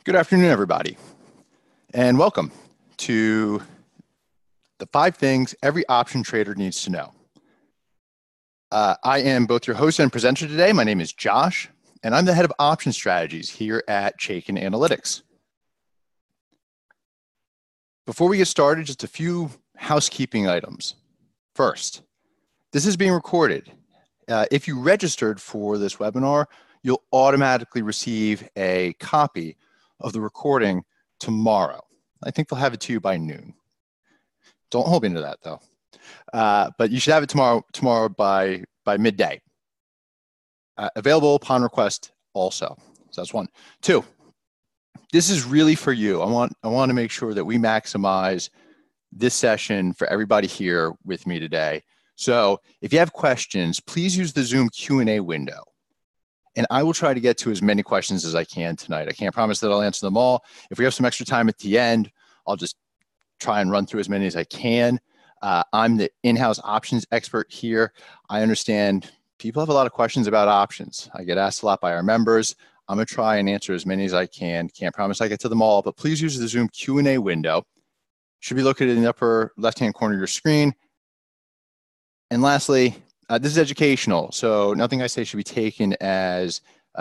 Good afternoon, everybody, and welcome to the 5 things every option trader needs to know. I am both your host and presenter today. My name is Josh, and I'm the head of option strategies here at Chaikin Analytics. Before we get started, just a few housekeeping items. First, this is being recorded. If you registered for this webinar, you'll automatically receive a copy of the recording tomorrow. I think they'll have it to you by noon. Don't hold me to that though. But you should have it tomorrow by midday. Available upon request also. So that's 1. 2, this is really for you. I want to make sure that we maximize this session for everybody here with me today. So if you have questions, please use the Zoom Q&A window. And I will try to get to as many questions as I can tonight. I can't promise that I'll answer them all. If we have some extra time at the end, I'll just try and run through as many as I can. I'm the in-house options expert here. I understand people have a lot of questions about options. I get asked a lot by our members. I'm gonna try and answer as many as I can. Can't promise I get to them all, but please use the Zoom Q&A window. It should be located in the upper left-hand corner of your screen. And lastly, this is educational, so nothing I say should be taken as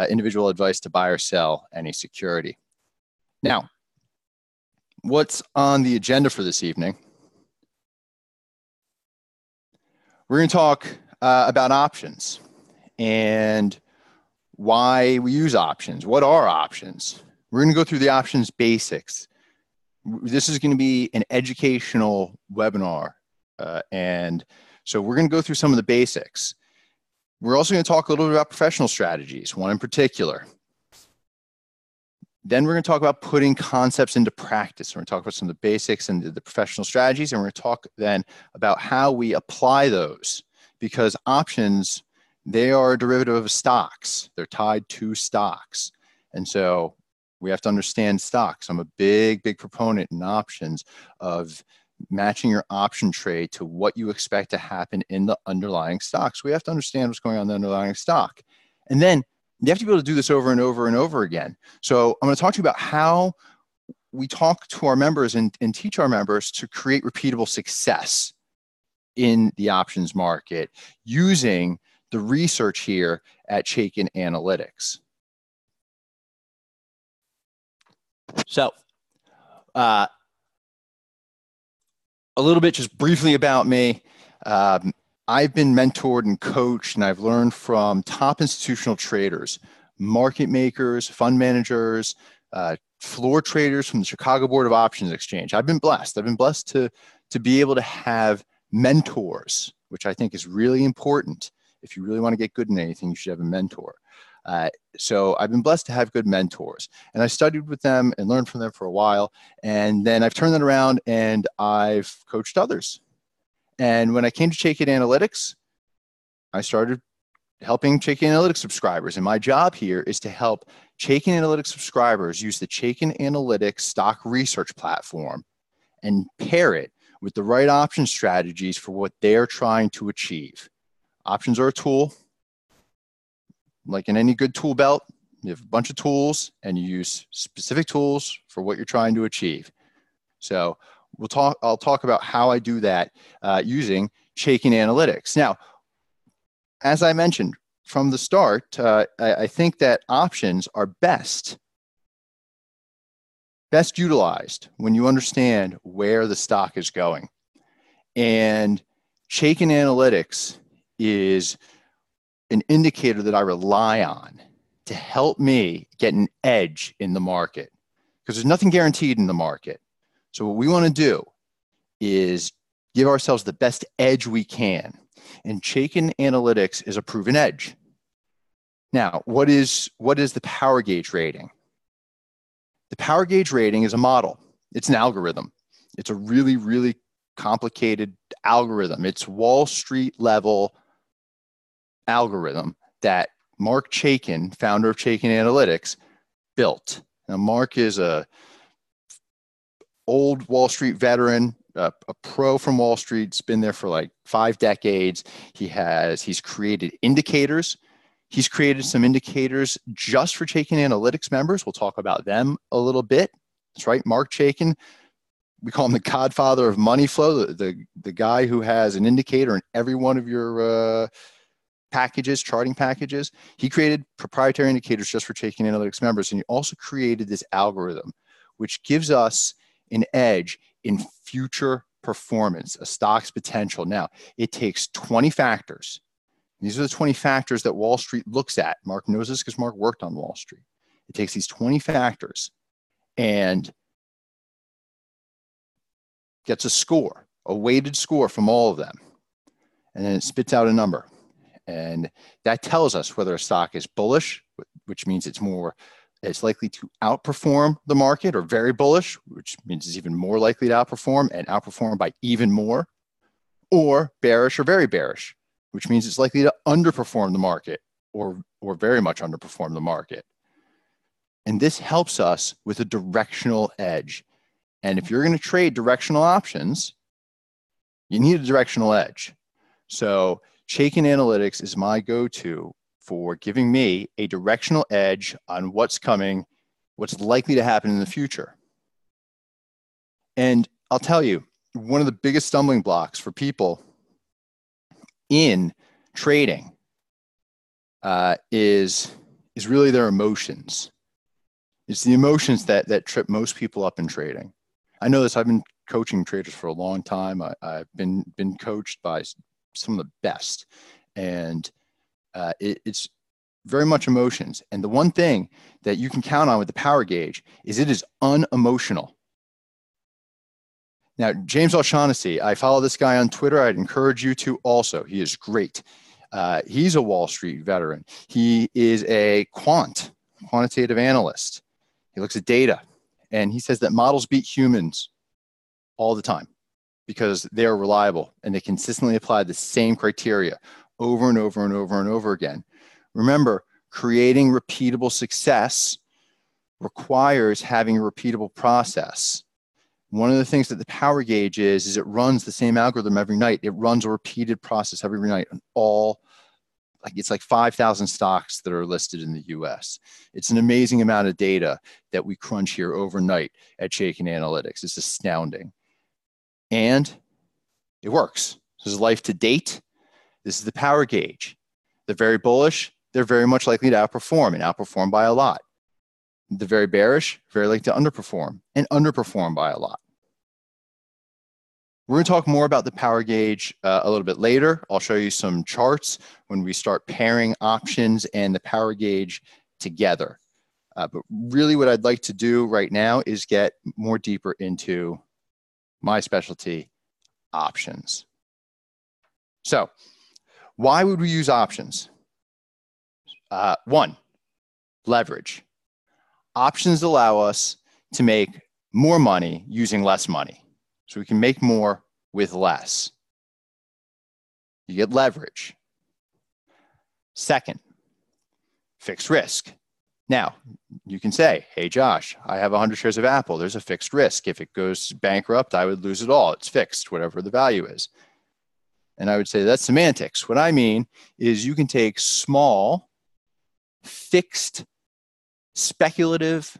individual advice to buy or sell any security. Now, what's on the agenda for this evening? We're going to talk about options and why we use options. What are options? We're going to go through the options basics. This is going to be an educational webinar, and so we're going to go through some of the basics. We're also going to talk a little bit about professional strategies, one in particular. Then we're going to talk about putting concepts into practice. We're going to talk about some of the basics and the professional strategies, and we're going to talk then about how we apply those, because options, they are a derivative of stocks. They're tied to stocks. And so we have to understand stocks. I'm a big proponent in options of matching your option trade to what you expect to happen in the underlying stocks. We have to understand what's going on in the underlying stock. And then you have to be able to do this over and over and over again. So I'm going to talk to you about how we talk to our members and teach our members to create repeatable success in the options market using the research here at Chaikin Analytics. So, a little bit just briefly about me. I've been mentored and coached, and I've learned from top institutional traders, market makers, fund managers, floor traders from the Chicago Board of Options Exchange. I've been blessed. I've been blessed to be able to have mentors, which I think is really important. If you really want to get good in anything, you should have a mentor. So I've been blessed to have good mentors, and I studied with them and learned from them for a while. And then I've turned that around and I've coached others. And when I came to Chaikin Analytics, I started helping Chaikin Analytics subscribers. And my job here is to help Chaikin Analytics subscribers use the Chaikin Analytics stock research platform and pair it with the right option strategies for what they're trying to achieve. Options are a tool. Like in any good tool belt, you have a bunch of tools and you use specific tools for what you're trying to achieve. So I'll talk about how I do that using Chaikin Analytics. Now, as I mentioned from the start, I think that options are best utilized when you understand where the stock is going. And Chaikin Analytics is an indicator that I rely on to help me get an edge in the market, because there's nothing guaranteed in the market. So what we want to do is give ourselves the best edge we can. And Chaikin Analytics is a proven edge. Now, what is the power gauge rating? The power gauge rating is a model. It's an algorithm. It's a really complicated algorithm. It's Wall Street level algorithm that Mark Chaikin, founder of Chaikin Analytics, built. Now, Mark is a old Wall Street veteran, a pro from Wall Street. He's been there for like 5 decades. He's created indicators. He's created some indicators just for Chaikin Analytics members. We'll talk about them a little bit. That's right, Mark Chaikin. We call him the godfather of money flow, the guy who has an indicator in every one of your packages, charting packages. He created proprietary indicators just for Chaikin Analytics members, and he also created this algorithm, which gives us an edge in future performance, a stock's potential. Now, it takes 20 factors. These are the 20 factors that Wall Street looks at. Mark knows this because Mark worked on Wall Street. It takes these 20 factors and gets a score, a weighted score from all of them. And then it spits out a number. And that tells us whether a stock is bullish, which means it's likely to outperform the market, or very bullish, which means it's even more likely to outperform and outperform by even more, or bearish or very bearish, which means it's likely to underperform the market or very much underperform the market. And this helps us with a directional edge. And if you're going to trade directional options, you need a directional edge. So Chaikin Analytics is my go-to for giving me a directional edge on what's coming, what's likely to happen in the future. And I'll tell you, one of the biggest stumbling blocks for people in trading is really their emotions. It's the emotions that trip most people up in trading. I know this. I've been coaching traders for a long time. I've been coached by some of the best, and it's very much emotions. And the one thing that you can count on with the power gauge is it is unemotional. Now, James AllShaughnessy, I follow this guy on Twitter. I'd encourage you to also. He is great. He's a Wall Street veteran. He is a quantitative analyst. He looks at data, and he says that models beat humans all the time because they're reliable and they consistently apply the same criteria over and over and over and over again. Remember, creating repeatable success requires having a repeatable process. One of the things that the power gauge is it runs the same algorithm every night. It runs a repeated process every night on it's like 5,000 stocks that are listed in the US. It's an amazing amount of data that we crunch here overnight at Chaikin Analytics. It's astounding. And it works. This is life to date. This is the power gauge. The very bullish, they're very much likely to outperform and outperform by a lot. The very bearish, very likely to underperform and underperform by a lot. We're going to talk more about the power gauge a little bit later. I'll show you some charts when we start pairing options and the power gauge together. But really what I'd like to do right now is get more deeper into my specialty, options. So why would we use options? One, leverage. Options allow us to make more money using less money. So we can make more with less. You get leverage. Second, fixed risk. Now, you can say, hey, Josh, I have 100 shares of Apple. There's a fixed risk. If it goes bankrupt, I would lose it all. It's fixed, whatever the value is. And I would say that's semantics. What I mean is you can take small, fixed, speculative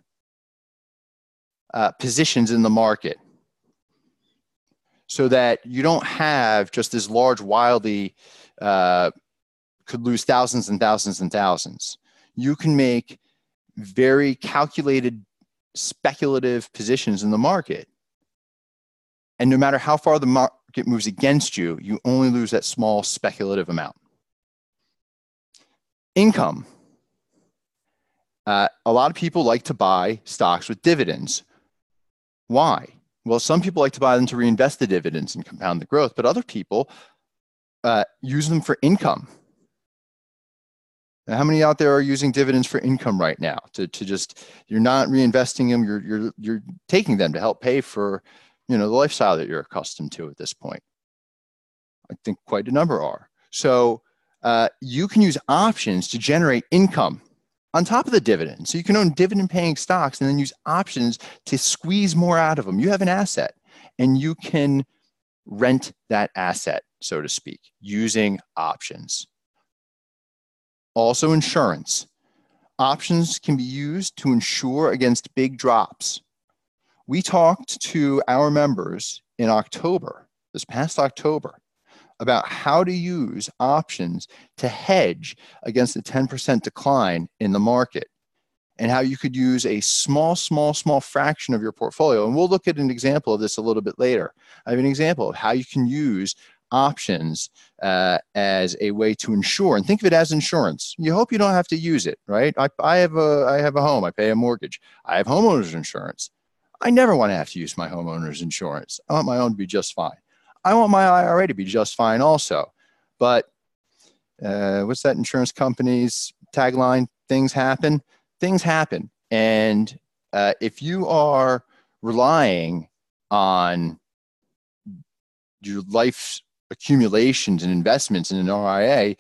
positions in the market so that you don't have just this large, wildly, could lose thousands and thousands and thousands. You can make very calculated, speculative positions in the market. And no matter how far the market moves against you, you only lose that small speculative amount. Income. A lot of people like to buy stocks with dividends. Why? Well, some people like to buy them to reinvest the dividends and compound the growth, but other people use them for income. Now, how many out there are using dividends for income right now? To just, you're not reinvesting them, you're taking them to help pay for, the lifestyle that you're accustomed to at this point. I think quite a number are. So you can use options to generate income on top of the dividend. So you can own dividend paying stocks and then use options to squeeze more out of them. You have an asset and you can rent that asset, so to speak, using options. also insurance. Options can be used to insure against big drops. We talked to our members in October, this past October, about how to use options to hedge against a 10% decline in the market, and how you could use a small fraction of your portfolio. And we'll look at an example of this a little bit later. I have an example of how you can use options as a way to insure, and think of it as insurance. You hope you don't have to use it, right? I have a home, I pay a mortgage. I have homeowners insurance. I never want to have to use my homeowner's insurance. I want my own to be just fine. I want my IRA to be just fine also. But what's that insurance company's tagline? Things happen. Things happen. And if you are relying on your life's accumulations and investments in an RIA,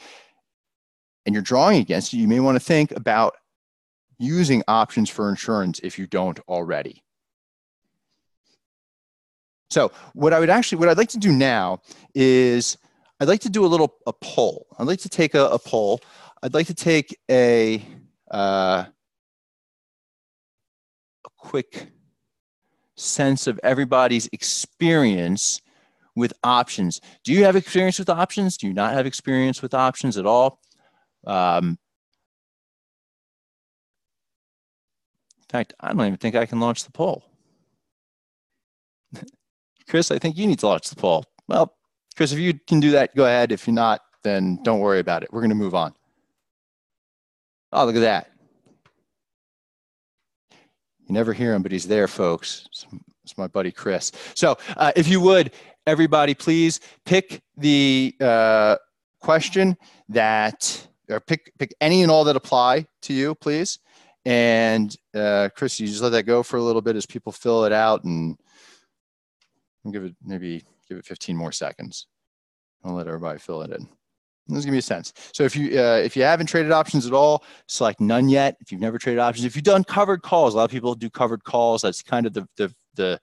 and you're drawing against it, you may want to think about using options for insurance if you don't already. So what I'd like to do now is I'd like to do a poll. I'd like to take a poll. I'd like to take a quick sense of everybody's experience with options. Do you have experience with options? Do you not have experience with options at all? In fact, I don't even think I can launch the poll. Chris, I think you need to launch the poll. Well, Chris, if you can do that, go ahead. If you're not, then don't worry about it. We're going to move on. Oh, look at that. You never hear him, but he's there, folks. It's my buddy Chris. So if you would, everybody, please pick the question that, or pick any and all that apply to you, please. And Chris, you just let that go for a little bit as people fill it out, and give it 15 more seconds. I'll let everybody fill it in. This give me a sense. So if you haven't traded options at all, select none yet. If you've never traded options, if you've done covered calls, a lot of people do covered calls. That's kind of the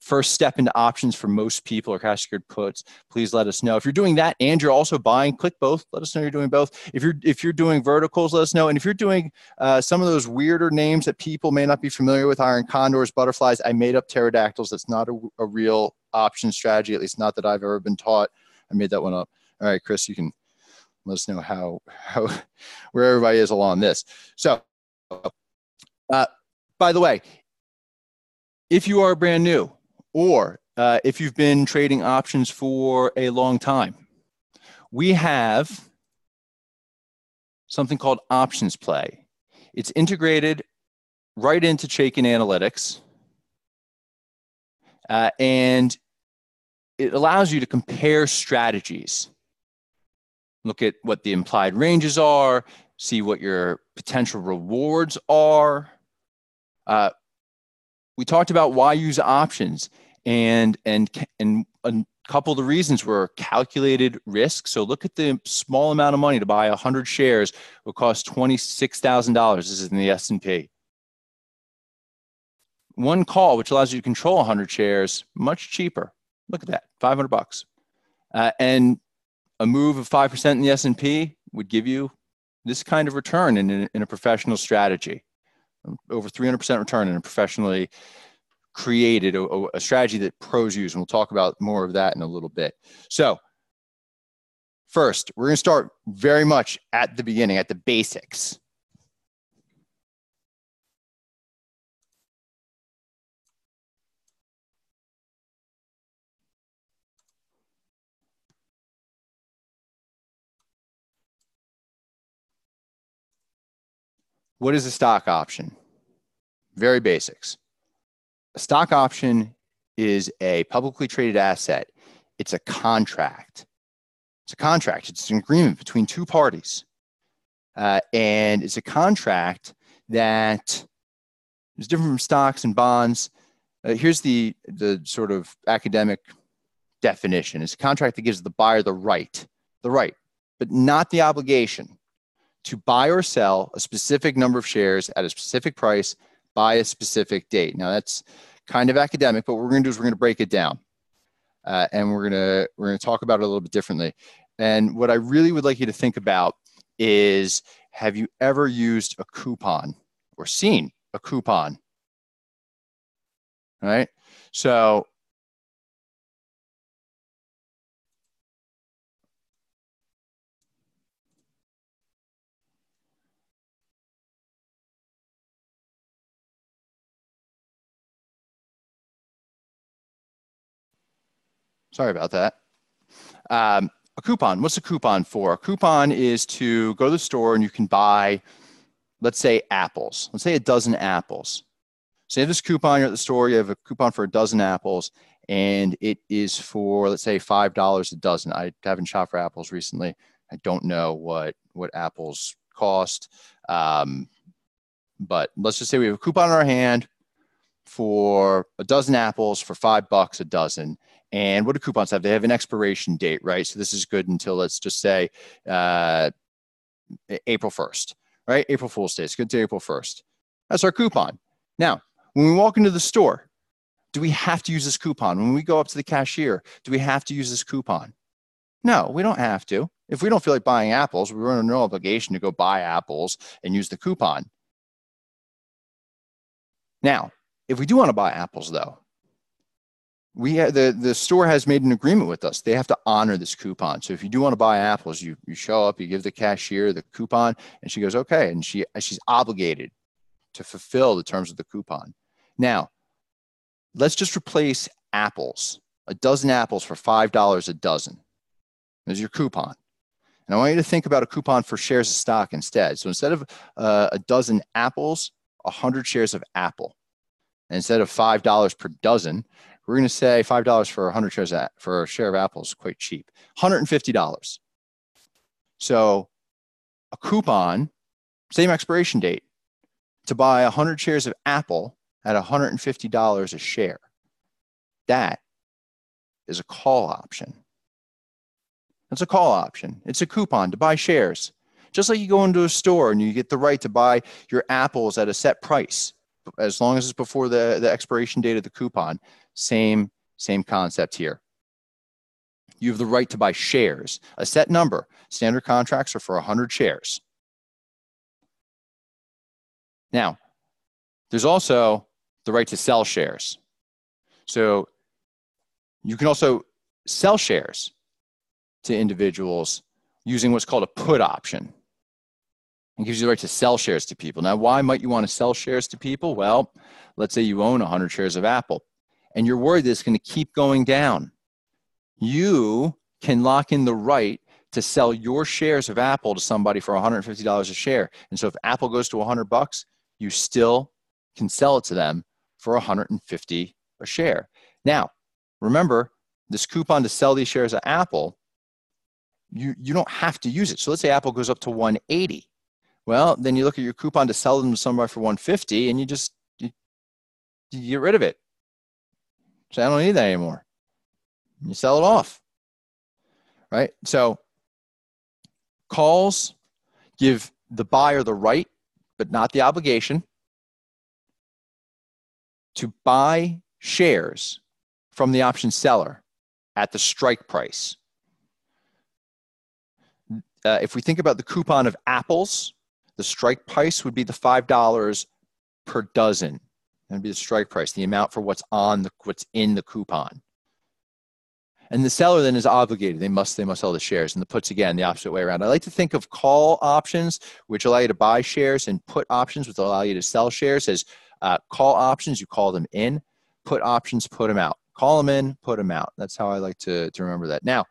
first step into options for most people, or cash secured puts. Please let us know. If you're doing that and you're also buying, click both. Let us know you're doing both. If you're doing verticals, let us know. And if you're doing some of those weirder names that people may not be familiar with, iron condors, butterflies, I made up pterodactyls. That's not a real option strategy, at least not that I've ever been taught. I made that one up. All right, Chris, you can let us know how where everybody is along this. So, by the way, if you are brand new, or if you've been trading options for a long time, we have something called Options Play. It's integrated right into Chaikin Analytics, and it allows you to compare strategies. Look at what the implied ranges are, see what your potential rewards are. We talked about why use options, and a couple of the reasons were calculated risk. So look at the small amount of money to buy 100 shares will cost $26,000. This is in the S&P. One call, which allows you to control 100 shares, much cheaper. Look at that, $500. And a move of 5% in the S&P would give you this kind of return in a professional strategy. Over 300% return in a professionally created a strategy that pros use. And we'll talk about more of that in a little bit. So first, we're going to start very much at the beginning, at the basics. What is a stock option? Very basics. A stock option is a publicly traded asset. It's a contract. It's a contract. It's an agreement between two parties. And it's a contract that is different from stocks and bonds. Here's the sort of academic definition. It's a contract that gives the buyer the right, but not the obligation to buy or sell a specific number of shares at a specific price by a specific date. Now that's kind of academic, but what we're going to do is we're going to break it down, and we're going to talk about it a little bit differently. And what I really would like you to think about is have you ever used a coupon or seen a coupon? All right. So sorry about that. A coupon, what's a coupon for? A coupon is to go to the store and you can buy, let's say, apples. Let's say a dozen apples. So you have this coupon, you're at the store, you have a coupon for a dozen apples, and it is for, let's say, $5 a dozen. I haven't shopped for apples recently. I don't know what apples cost. But let's just say we have a coupon in our hand for a dozen apples for $5 a dozen. And what do coupons have? They have an expiration date, right? So this is good until, let's just say, April 1st, right? April Fool's Day. It's good to April 1st. That's our coupon. Now, when we walk into the store, do we have to use this coupon? When we go up to the cashier, do we have to use this coupon? No, we don't have to. If we don't feel like buying apples, we're under no obligation to go buy apples and use the coupon. Now, if we do want to buy apples, though, the store has made an agreement with us. They have to honor this coupon. So if you do want to buy apples, you show up, you give the cashier the coupon, and she goes, okay. And she's obligated to fulfill the terms of the coupon. Now, let's just replace apples, a dozen apples for $5 a dozen. There's your coupon. And I want you to think about a coupon for shares of stock instead. So instead of a dozen apples, 100 shares of Apple. And instead of $5 per dozen, we're going to say $5 for 100 shares for a share of Apple is quite cheap. $150. So a coupon, same expiration date, to buy 100 shares of Apple at $150 a share. That is a call option. That's a call option. It's a coupon to buy shares. Just like you go into a store and you get the right to buy your apples at a set price, as long as it's before the expiration date of the coupon. Same concept here. You have the right to buy shares, a set number. Standard contracts are for 100 shares. Now, there's also the right to sell shares. So you can also sell shares to individuals using what's called a put option. It gives you the right to sell shares to people. Now, why might you want to sell shares to people? Well, let's say you own 100 shares of Apple and you're worried that it's going to keep going down. You can lock in the right to sell your shares of Apple to somebody for $150 a share. And so if Apple goes to $100, you still can sell it to them for $150 a share. Now, remember, this coupon to sell these shares of Apple, you don't have to use it. So let's say Apple goes up to 180. Well, then you look at your coupon to sell them to somebody for 150 and you get rid of it. So I don't need that anymore. You sell it off, right? So calls give the buyer the right, but not the obligation, to buy shares from the option seller at the strike price. If we think about the coupon of apples, the strike price would be the $5 per dozen. That would be the strike price, the amount for what's in the coupon. And the seller then is obligated. They must sell the shares. And the puts, again, the opposite way around. I like to think of call options, which allow you to buy shares, and put options, which allow you to sell shares, as call options, you call them in. Put options, put them out. Call them in, put them out. That's how I like to remember that. Now,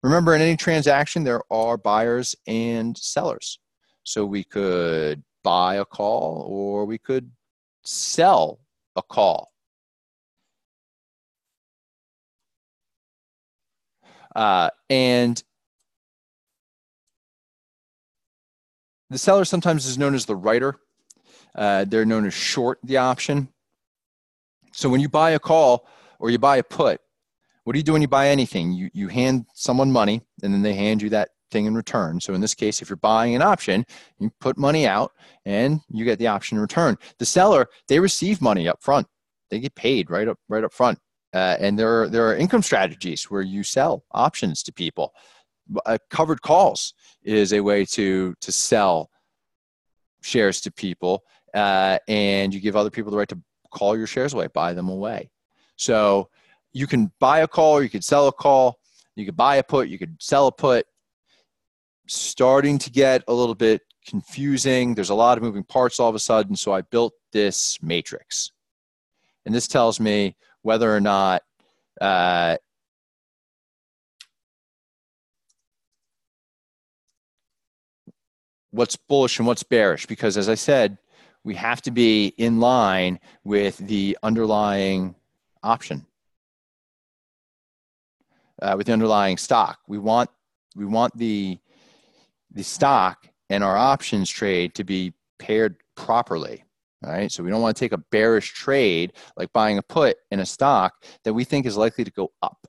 remember, in any transaction, there are buyers and sellers. So we could buy a call or we could sell a call. And the seller sometimes is known as the writer. They're known as short the option. So when you buy a call or you buy a put, what do you do when you buy anything? You hand someone money and then they hand you that thing in return. So in this case, if you're buying an option, you put money out and you get the option in return. The seller, they receive money up front. They get paid right up front. And there are income strategies where you sell options to people. Covered calls is a way to sell shares to people, and you give other people the right to call your shares away, buy them away. So you can buy a call, or you could sell a call, you could buy a put, you could sell a put. Starting to get a little bit confusing. There's a lot of moving parts all of a sudden, so I built this matrix. And this tells me whether or not what's bullish and what's bearish, because as I said, we have to be in line with the underlying option, with the underlying stock. We want the stock and our options trade to be paired properly. All right, so we don't want to take a bearish trade like buying a put in a stock that we think is likely to go up.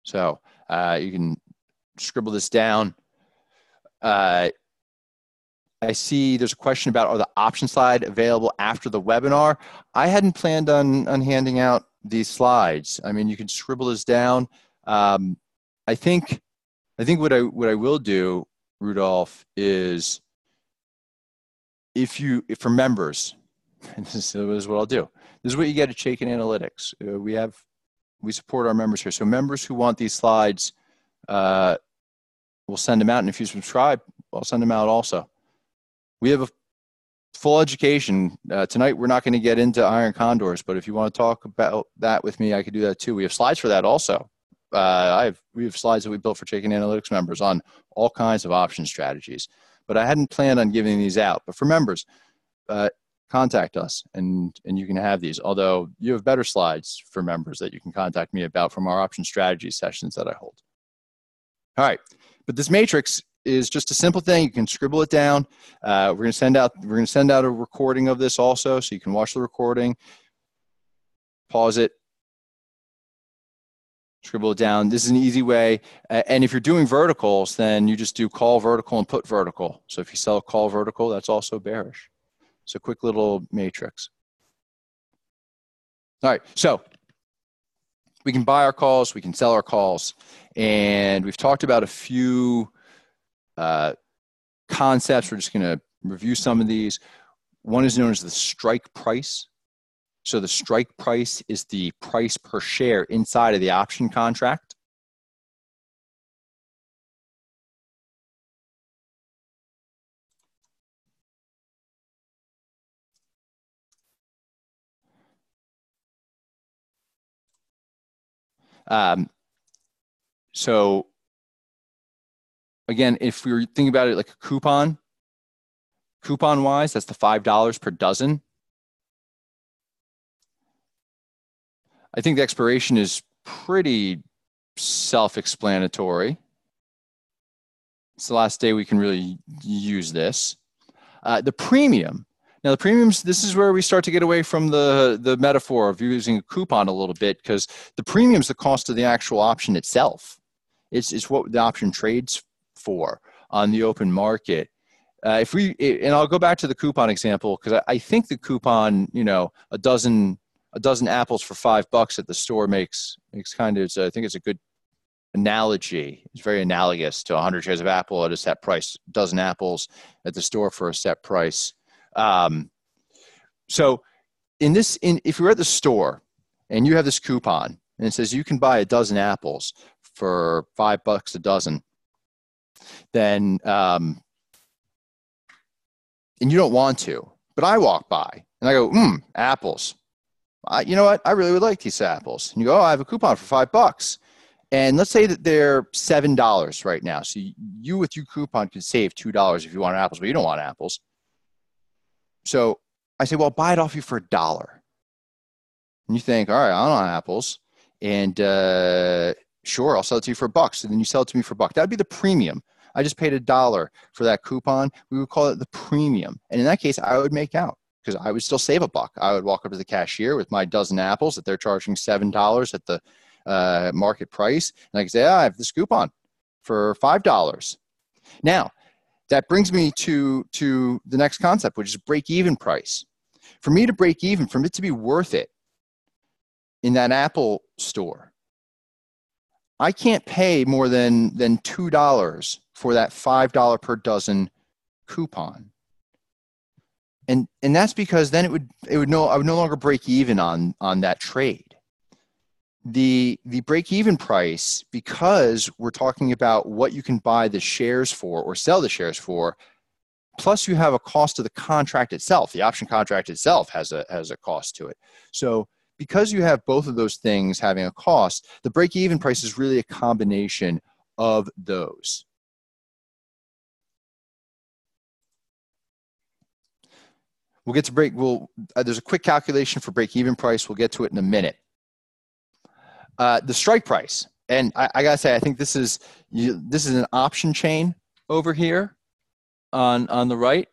So you can scribble this down. I see there's a question about, are the option slide available after the webinar? I hadn't planned on handing out these slides. I mean, you can scribble this down. I think what I will do, Rudolph, is if for members, and this is what I'll do. This is what you get at Chaikin Analytics. We support our members here. So members who want these slides, we'll send them out. And if you subscribe, I'll send them out also. We have a full education. Tonight, we're not going to get into iron condors, but if you want to talk about that with me, I could do that too. We have slides for that also. We have slides that we built for Chaikin Analytics members on all kinds of option strategies, but I hadn't planned on giving these out. But for members, contact us and you can have these, although you have better slides for members that you can contact me about from our option strategy sessions that I hold. All right, but this matrix is just a simple thing. You can scribble it down. We're going to send out a recording of this also, so you can watch the recording, pause it, scribble it down. This is an easy way. And if you're doing verticals, then you just do call vertical and put vertical. So if you sell a call vertical, that's also bearish. So quick little matrix. All right, so we can buy our calls, we can sell our calls, and we've talked about a few concepts. We're just going to review some of these. One is known as the strike price. So the strike price is the price per share inside of the option contract. So again, if we were thinking about it like a coupon-wise, that's the $5 per dozen. I think the expiration is pretty self-explanatory. It's the last day we can really use this. The premium. Now the premiums, this is where we start to get away from the metaphor of using a coupon a little bit, because the premium is the cost of the actual option itself. It's what the option trades for on the open market. And I'll go back to the coupon example, because I think the coupon, you know, a dozen apples for $5 at the store makes kind of, I think it's a good analogy. It's very analogous to 100 shares of Apple at a set price, a dozen apples at the store for a set price. So if you're at the store and you have this coupon and it says you can buy a dozen apples for $5 a dozen, then, and you don't want to, but I walk by and I go, apples. You know what? I really would like these apples. And you go, oh, I have a coupon for $5. And let's say that they're $7 right now. So you with your coupon could save $2 if you want apples, but you don't want apples. So I say, well, buy it off you for $1. And you think, all right, I don't want apples. And sure, I'll sell it to you for $1. And then you sell it to me for $1. That would be the premium. I just paid $1 for that coupon. We would call it the premium. And in that case, I would make out, because I would still save $1. I would walk up to the cashier with my dozen apples that they're charging $7 at the market price. And I can say, I have this coupon for $5. Now, that brings me to the next concept, which is break-even price. For me to break even, for it to be worth it in that Apple store, I can't pay more than $2 for that $5 per dozen coupon. And that's because then I would no longer break even on that trade. The break even price, because we're talking about what you can buy the shares for or sell the shares for, plus you have a cost of the contract itself. The option contract itself has a cost to it. So because you have both of those things having a cost, the break even price is really a combination of those. We'll get to there's a quick calculation for break-even price. We'll get to it in a minute. The strike price, and I gotta say, I think this is an option chain over here on the right,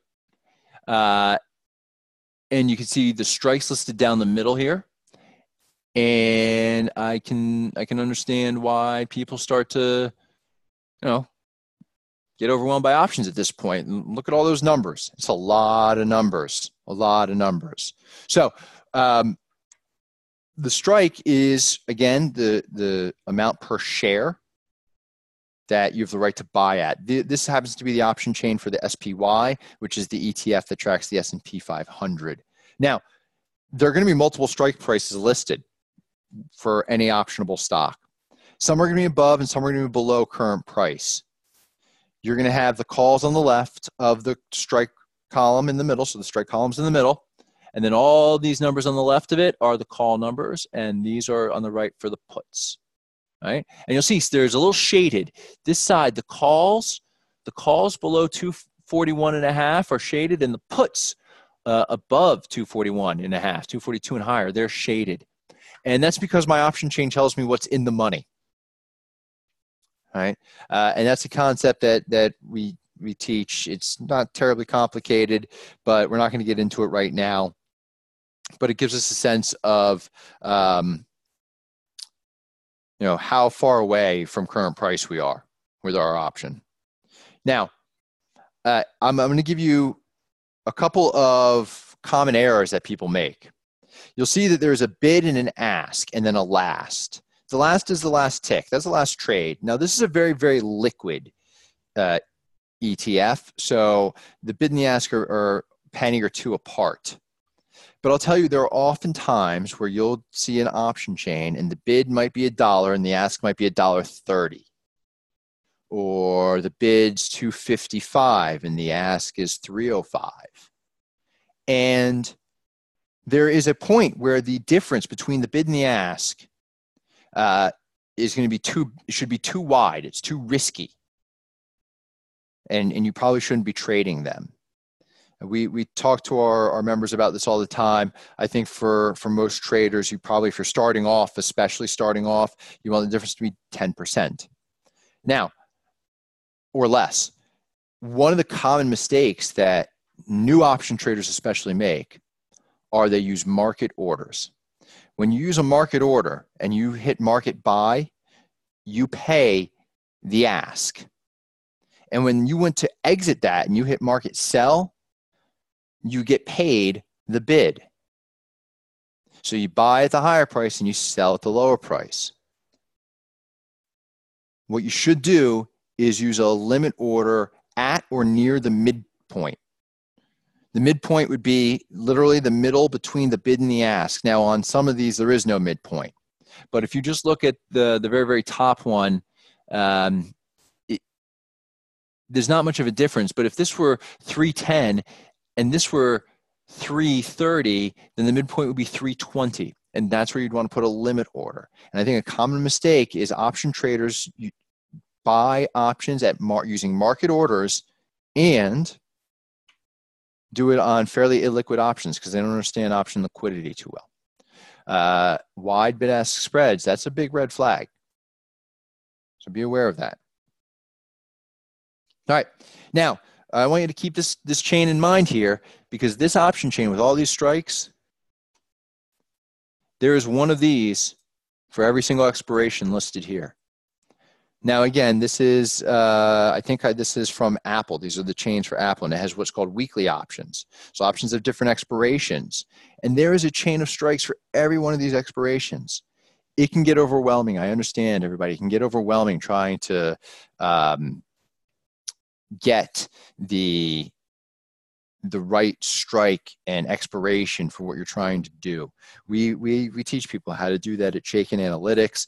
and you can see the strikes listed down the middle here. And I can understand why people start to, get overwhelmed by options at this point. And look at all those numbers. It's a lot of numbers, So the strike is, again, the amount per share that you have the right to buy at. This happens to be the option chain for the SPY, which is the ETF that tracks the S&P 500. Now, there are going to be multiple strike prices listed for any optionable stock. Some are going to be above and some are going to be below current price. You're going to have the calls on the left of the strike column in the middle. So the strike column's in the middle. And then all these numbers on the left of it are the call numbers. And these are on the right for the puts. Right? And you'll see there's a little shaded. This side, the calls below 241.5 are shaded, and the puts above 241.5, 242 and higher, they're shaded. And that's because my option chain tells me what's in the money. Right? And that's a concept that we teach. It's not terribly complicated, but we're not going to get into it right now. But it gives us a sense of how far away from current price we are with our option. Now, I'm going to give you a couple of common errors that people make. You'll see that there's a bid and an ask, and then a last. The last is the last tick. That's the last trade. Now, this is a very, very liquid ETF, so the bid and the ask are a penny or two apart. But I'll tell you, there are often times where you'll see an option chain, and the bid might be $1, and the ask might be $1.30. Or the bid's $2.55, and the ask is $3.05. And there is a point where the difference between the bid and the ask is going to be should be too wide. It's too risky. And you probably shouldn't be trading them. We talk to our members about this all the time. I think for most traders, if you're starting off, especially starting off, you want the difference to be 10%. Now, or less. One of the common mistakes that new option traders especially make are they use market orders. When you use a market order and you hit market buy, you pay the ask. And when you went to exit that and you hit market sell, you get paid the bid. So you buy at the higher price and you sell at the lower price. What you should do is use a limit order at or near the midpoint. The midpoint would be literally the middle between the bid and the ask. Now, on some of these, there is no midpoint. But if you just look at the very, very top one, there's not much of a difference. But if this were 310 and this were 330, then the midpoint would be 320. And that's where you'd want to put a limit order. And I think a common mistake is option traders buy options at using market orders and do it on fairly illiquid options because they don't understand option liquidity too well. Wide bid-ask spreads, that's a big red flag. So be aware of that. All right. Now, I want you to keep this chain in mind here because this option chain with all these strikes, there is one of these for every single expiration listed here. Now, again, this is, I think this is from Apple. These are the chains for Apple, and it has what's called weekly options. So options have different expirations. And there is a chain of strikes for every one of these expirations. It can get overwhelming. I understand, everybody. It can get overwhelming trying to get the the right strike and expiration for what you're trying to do. We teach people how to do that at Chaikin Analytics.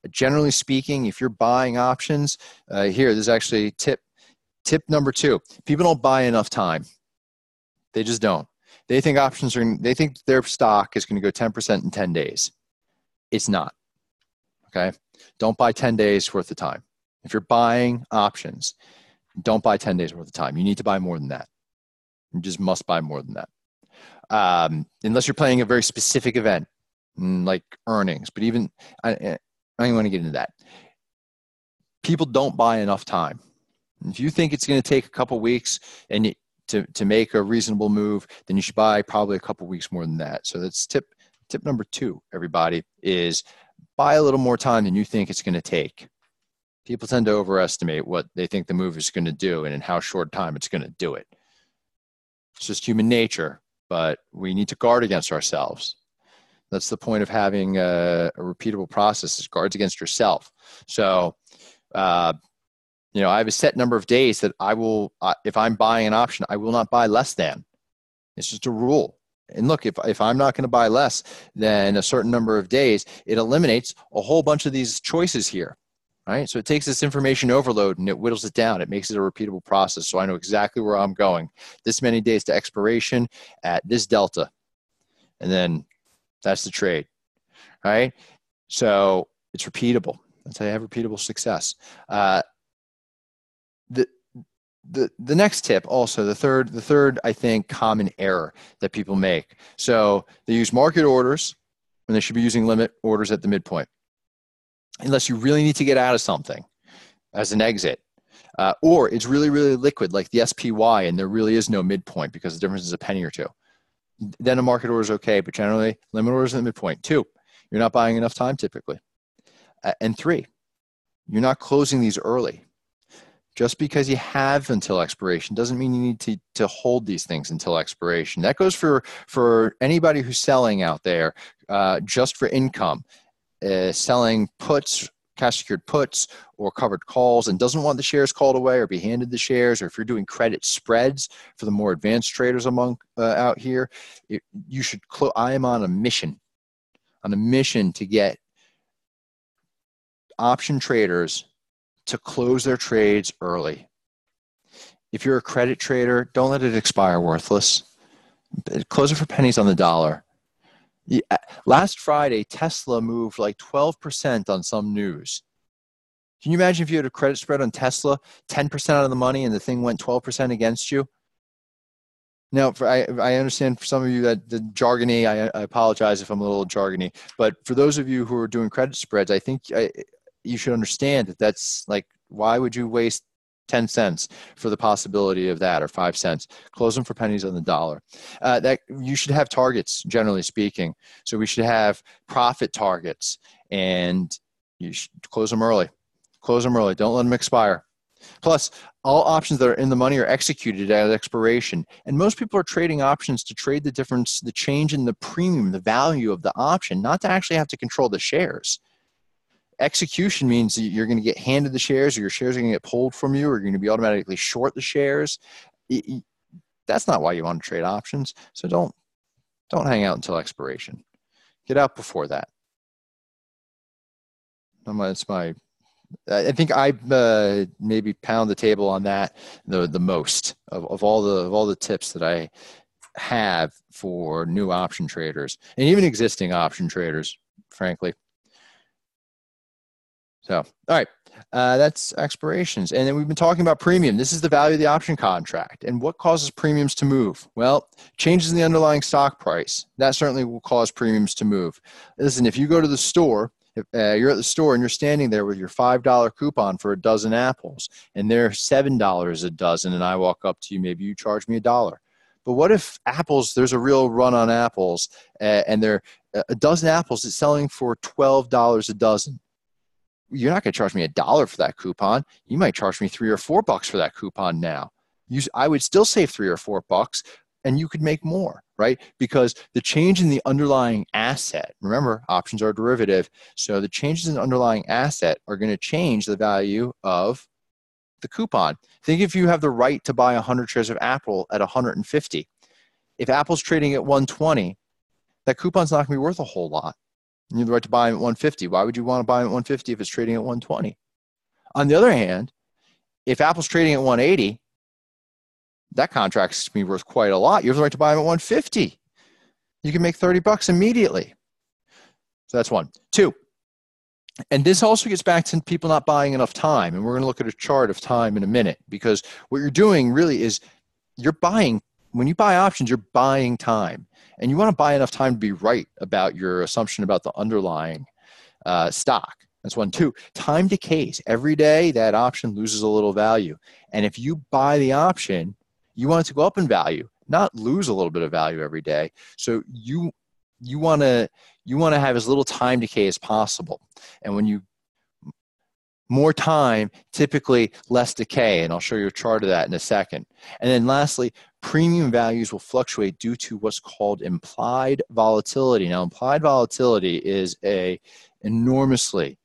Generally speaking, if you're buying options, here, there's actually tip number 2. People don't buy enough time. They just don't. They think they think their stock is going to go 10% in 10 days. It's not. Okay? Don't buy 10 days worth of time. If you're buying options, don't buy 10 days worth of time. You need to buy more than that. You just must buy more than that. Unless you're playing a very specific event, like earnings. But even, I don't want to get into that. People don't buy enough time. If you think it's going to take a couple weeks and to make a reasonable move, then you should buy probably a couple weeks more than that. So that's tip number 2, everybody, is buy a little more time than you think it's going to take. People tend to overestimate what they think the move is going to do and in how short time it's going to do it. It's just human nature, but we need to guard against ourselves. That's the point of having a repeatable process, is guards against yourself. So, I have a set number of days that I will, if I'm buying an option, I will not buy less than. It's just a rule. And look, if I'm not going to buy less than a certain number of days, it eliminates a whole bunch of these choices here, right? So it takes this information overload and it whittles it down. It makes it a repeatable process. So I know exactly where I'm going. This many days to expiration at this delta. And then that's the trade, right? So it's repeatable. That's how you have repeatable success. The next tip also, the third, I think, common error that people make. So they use market orders when they should be using limit orders at the midpoint. Unless you really need to get out of something as an exit. Or it's really, really liquid, like the SPY, and there really is no midpoint because the difference is a penny or two. Then a market order is okay, but generally limit orders at the midpoint. 2, you're not buying enough time typically. And 3, you're not closing these early. Just because you have until expiration doesn't mean you need to hold these things until expiration. That goes for anybody who's selling out there just for income, selling puts, cash secured puts or covered calls, and doesn't want the shares called away or be handed the shares, or if you're doing credit spreads for the more advanced traders among out here, you should I am on a mission to get option traders to close their trades early. If you're a credit trader, don't let it expire worthless. Close it for pennies on the dollar. Last Friday, Tesla moved like 12% on some news. Can you imagine if you had a credit spread on Tesla, 10% out of the money, and the thing went 12% against you? Now, I understand for some of you that the jargony, I apologize if I'm a little jargony, but for those of you who are doing credit spreads, I think you should understand that that's like, why would you waste 10 cents for the possibility of that, or 5 cents? Close them for pennies on the dollar. That you should have targets, generally speaking. So we should have profit targets, and you should close them early. Close them early. Don't let them expire. Plus, all options that are in the money are executed at expiration. And most people are trading options to trade the difference, the change in the premium, the value of the option, not to actually have to control the shares. Execution means that you're going to get handed the shares, or your shares are going to get pulled from you, or you're going to be automatically short the shares. That's not why you want to trade options. So don't hang out until expiration. Get out before that. I think I maybe pound the table on that the most of all the tips that I have for new option traders, and even existing option traders, frankly. So, all right, that's expirations. And then we've been talking about premium. This is the value of the option contract. And what causes premiums to move? Well, changes in the underlying stock price. That certainly will cause premiums to move. Listen, if you go to the store, if you're at the store and you're standing there with your $5 coupon for a dozen apples, and they're $7 a dozen, and I walk up to you, maybe you charge me $1. But what if apples, there's a real run on apples, and they're a dozen apples is selling for $12 a dozen? You're not going to charge me $1 for that coupon. You might charge me $3 or $4 for that coupon now. I would still save $3 or $4, and you could make more, right? Because the change in the underlying asset, remember, options are derivative, so the changes in the underlying asset are going to change the value of the coupon. Think if you have the right to buy 100 shares of Apple at 150. If Apple's trading at 120, that coupon's not going to be worth a whole lot. You have the right to buy them at 150. Why would you want to buy them at 150 if it's trading at 120? On the other hand, if Apple's trading at 180, that contract's going to be worth quite a lot. You have the right to buy them at 150. You can make $30 immediately. So that's one. Two, and this also gets back to people not buying enough time. And we're going to look at a chart of time in a minute, because what you're doing really is you're buying, when you buy options, you're buying time. And you want to buy enough time to be right about your assumption about the underlying stock. That's one. Two, time decays. Every day that option loses a little value. And if you buy the option, you want it to go up in value, not lose a little bit of value every day. So you want to have as little time decay as possible. And when you more time, typically less decay, and I'll show you a chart of that in a second. And then lastly, premium values will fluctuate due to what's called implied volatility. Now, implied volatility is a enormously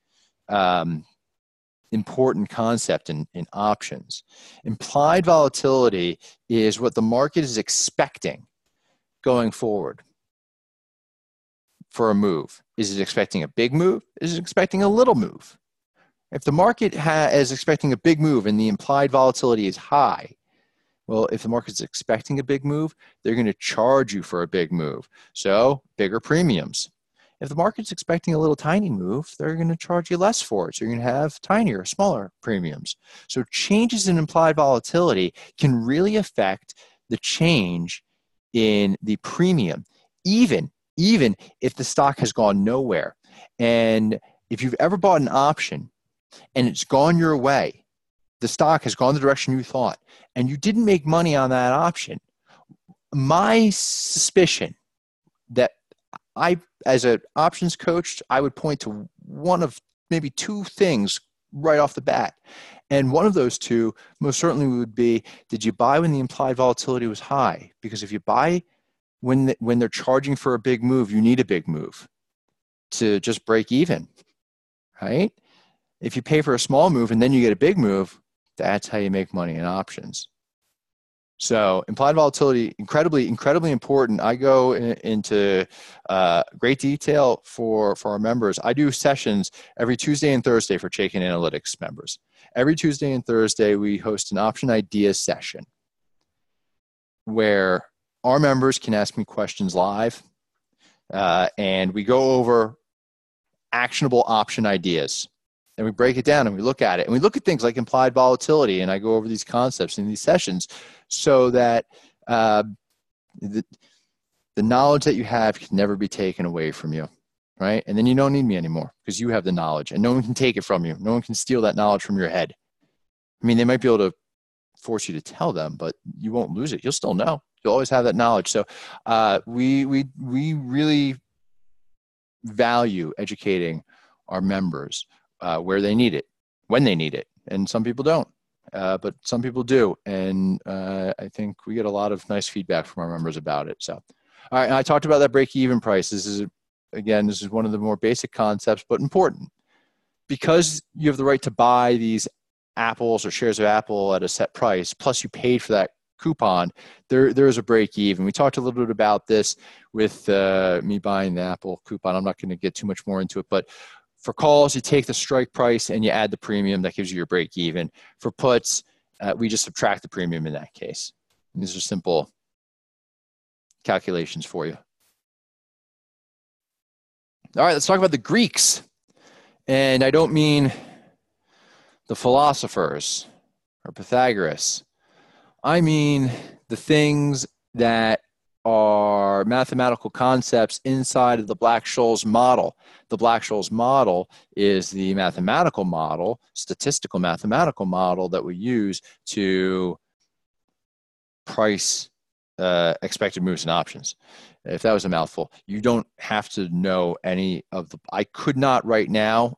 important concept in options. Implied volatility is what the market is expecting going forward for a move. Is it expecting a big move? Is it expecting a little move? If the market is expecting a big move and the implied volatility is high, well, if the market's expecting a big move, they're going to charge you for a big move. So bigger premiums. If the market's expecting a little tiny move, they're going to charge you less for it. So you're going to have tinier, smaller premiums. So changes in implied volatility can really affect the change in the premium, even if the stock has gone nowhere. And if you've ever bought an option and it's gone your way, the stock has gone the direction you thought, and you didn't make money on that option, my suspicion that as an options coach, I would point to one of maybe two things right off the bat. And one of those two most certainly would be, did you buy when the implied volatility was high? Because if you buy when they're charging for a big move, you need a big move to just break even, right? If you pay for a small move and then you get a big move, that's how you make money in options. So implied volatility, incredibly important. I go into great detail for our members. I do sessions every Tuesday and Thursday for Chaikin Analytics members. Every Tuesday and Thursday, we host an option ideas session where our members can ask me questions live, and we go over actionable option ideas. And we break it down and we look at it. And we look at things like implied volatility, and I go over these concepts in these sessions so that the knowledge that you have can never be taken away from you, right? And then you don't need me anymore because you have the knowledge and no one can take it from you. No one can steal that knowledge from your head. I mean, they might be able to force you to tell them, but you won't lose it. You'll still know. You'll always have that knowledge. So we really value educating our members where they need it, when they need it. And some people don't, but some people do. And I think we get a lot of nice feedback from our members about it. So, all right, and I talked about that break-even price. This is one of the more basic concepts, but important. Because you have the right to buy these apples or shares of Apple at a set price, plus you paid for that coupon, there is a break-even. We talked a little bit about this with me buying the Apple coupon. I'm not going to get too much more into it, but for calls, you take the strike price and you add the premium. That gives you your break even. For puts, we just subtract the premium in that case. And these are simple calculations for you. All right, let's talk about the Greeks. And I don't mean the philosophers or Pythagoras. I mean the things that are mathematical concepts inside of the Black-Scholes model. The Black-Scholes model is the mathematical model, statistical mathematical model that we use to price expected moves and options. If that was a mouthful, you don't have to know any of the, I could not right now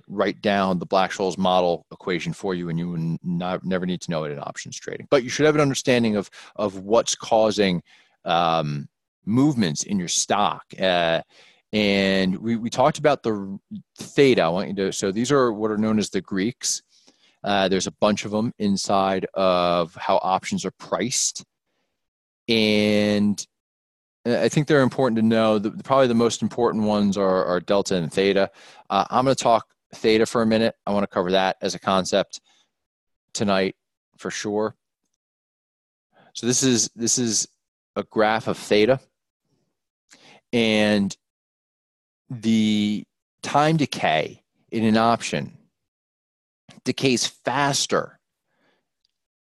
write down the Black-Scholes model equation for you, and you would never need to know it in options trading. But you should have an understanding of what's causing movements in your stock. And we talked about the theta. I want you to, so these are what are known as the Greeks. There's a bunch of them inside of how options are priced. And I think they're important to know. Probably the most important ones are delta and theta. I'm going to talk theta for a minute. I want to cover that as a concept tonight for sure. So this is a graph of theta, and the time decay in an option decays faster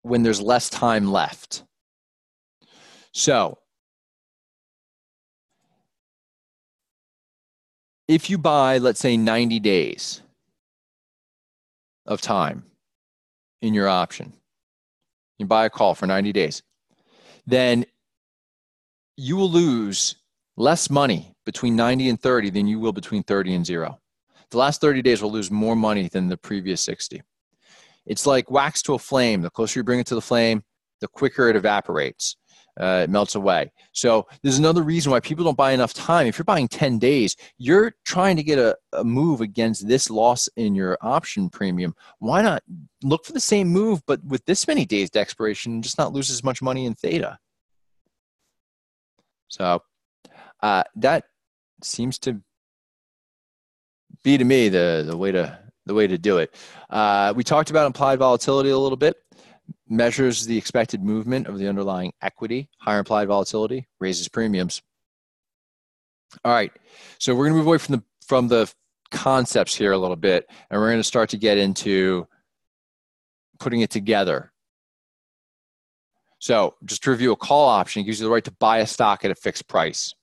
when there's less time left. So if you buy, let's say, 90 days of time in your option, you buy a call for 90 days, then you will lose less money between 90 and 30 than you will between 30 and 0. The last 30 days will lose more money than the previous 60. It's like wax to a flame. The closer you bring it to the flame, the quicker it evaporates. It melts away. So there's another reason why people don't buy enough time. If you're buying 10 days, you're trying to get a move against this loss in your option premium. Why not look for the same move, but with this many days to expiration, and just not lose as much money in theta? So that seems to be, to me, the way to do it. We talked about implied volatility a little bit. Measures the expected movement of the underlying equity. Higher implied volatility raises premiums. All right, so we're going to move away from the concepts here a little bit, and we're going to start to get into putting it together. So just to review, a call option gives you the right to buy a stock at a fixed price.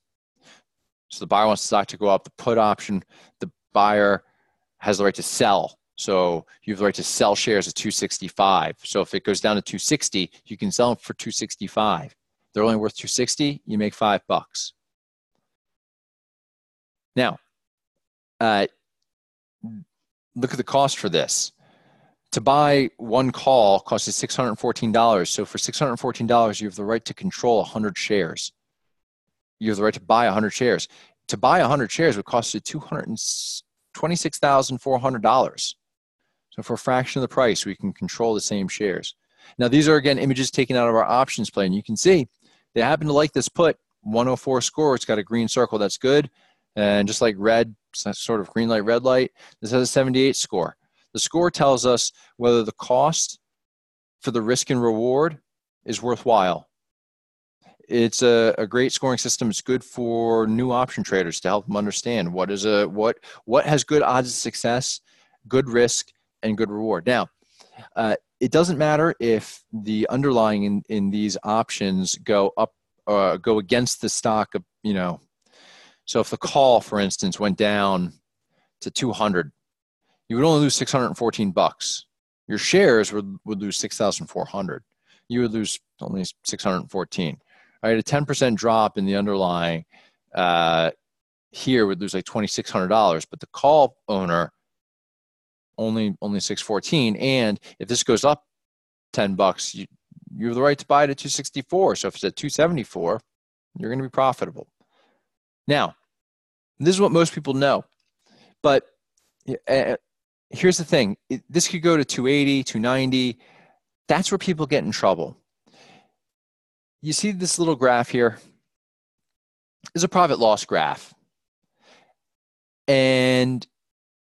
So the buyer wants the stock to go up. The put option, the buyer has the right to sell. So you have the right to sell shares at 265. So if it goes down to 260, you can sell them for 265. They're only worth 260, you make $5. Now, look at the cost for this. To buy one call costs you $614. So for $614, you have the right to control 100 shares. You have the right to buy 100 shares. To buy 100 shares would cost you $26,400. So for a fraction of the price, we can control the same shares. Now, these are, again, images taken out of our options plan. You can see they happen to like this put, 104 score. It's got a green circle. That's good. And just like red, sort of green light, red light, this has a 78 score. The score tells us whether the cost for the risk and reward is worthwhile. It's a great scoring system. It's good for new option traders to help them understand what has good odds of success, good risk, and good reward. Now, it doesn't matter if the underlying in these options go up, go against the stock of, so if the call, for instance, went down to 200, you would only lose $614. Your shares would lose 6,400. You would lose only 614. Right, a 10% drop in the underlying here would lose like $2,600, but the call owner only 614. And if this goes up $10, you have the right to buy it at 264. So if it's at 274, you're going to be profitable. Now, this is what most people know, but here's the thing. This could go to 280, 290. That's where people get in trouble. You see this little graph here? This is a profit loss graph. And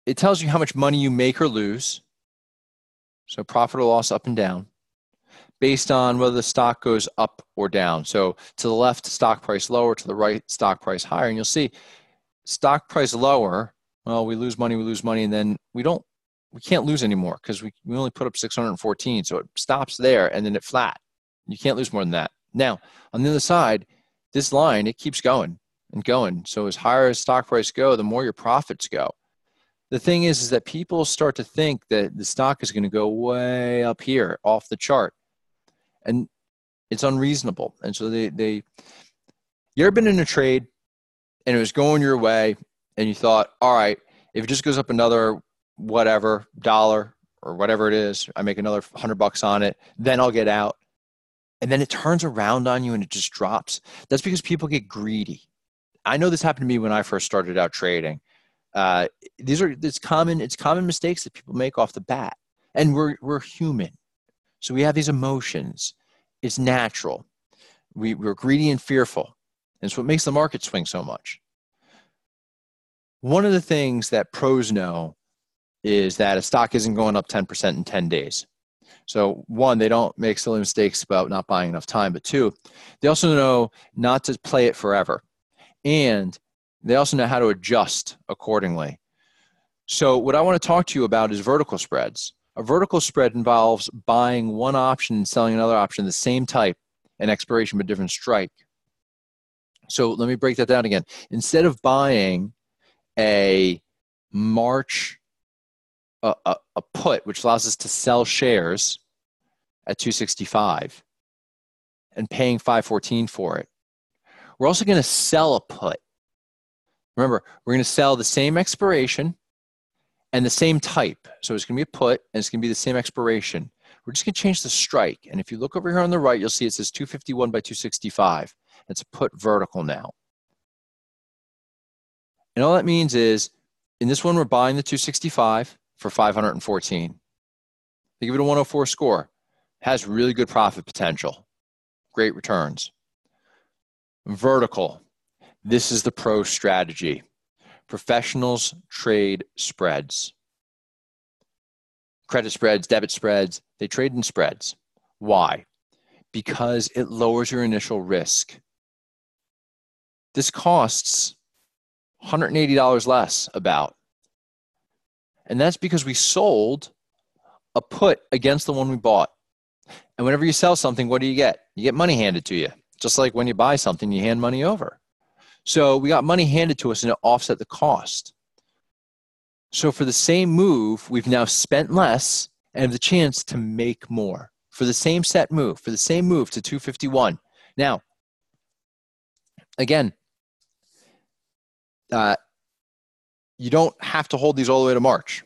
it tells you how much money you make or lose. So profit or loss up and down based on whether the stock goes up or down. So to the left, stock price lower, to the right, stock price higher. And you'll see stock price lower, well, we lose money, and then we can't lose anymore because we only put up 614. So it stops there and then it flat. You can't lose more than that. Now, on the other side, this line, it keeps going and going. So as higher as stock price go, the more your profits go. The thing is that people start to think that the stock is going to go way up here off the chart. And it's unreasonable. And so you ever been in a trade and it was going your way and you thought, all right, if it just goes up another whatever dollar or whatever it is, I make another $100 on it, then I'll get out. And then it turns around on you and it just drops. That's because people get greedy. I know this happened to me when I first started out trading. It's common mistakes that people make off the bat. And we're human. So we have these emotions. It's natural. We're greedy and fearful. And it's what makes the market swing so much. One of the things that pros know is that a stock isn't going up 10% in 10 days. So one, they don't make silly mistakes about not buying enough time, but two, they also know not to play it forever. And they also know how to adjust accordingly. So what I want to talk to you about is vertical spreads. A vertical spread involves buying one option and selling another option, the same type and expiration, but different strike. So let me break that down again. Instead of buying a March, a put, which allows us to sell shares at 265 and paying 514 for it, we're also going to sell a put. Remember, we're going to sell the same expiration and the same type. So it's going to be a put, and it's going to be the same expiration. We're just going to change the strike. And if you look over here on the right, you'll see it says 251 by 265. It's a put vertical now. And all that means is, in this one, we're buying the 265 for 514. They give it a 104 score. Has really good profit potential. Great returns. Vertical. This is the pro strategy. Professionals trade spreads. Credit spreads, debit spreads, they trade in spreads. Why? Because it lowers your initial risk. This costs $180 less about. And that's because we sold a put against the one we bought. And whenever you sell something, what do you get? You get money handed to you. Just like when you buy something, you hand money over. So we got money handed to us and it offset the cost. So for the same move, we've now spent less and have the chance to make more. For the same set move, to 251. Now, again, you don't have to hold these all the way to March.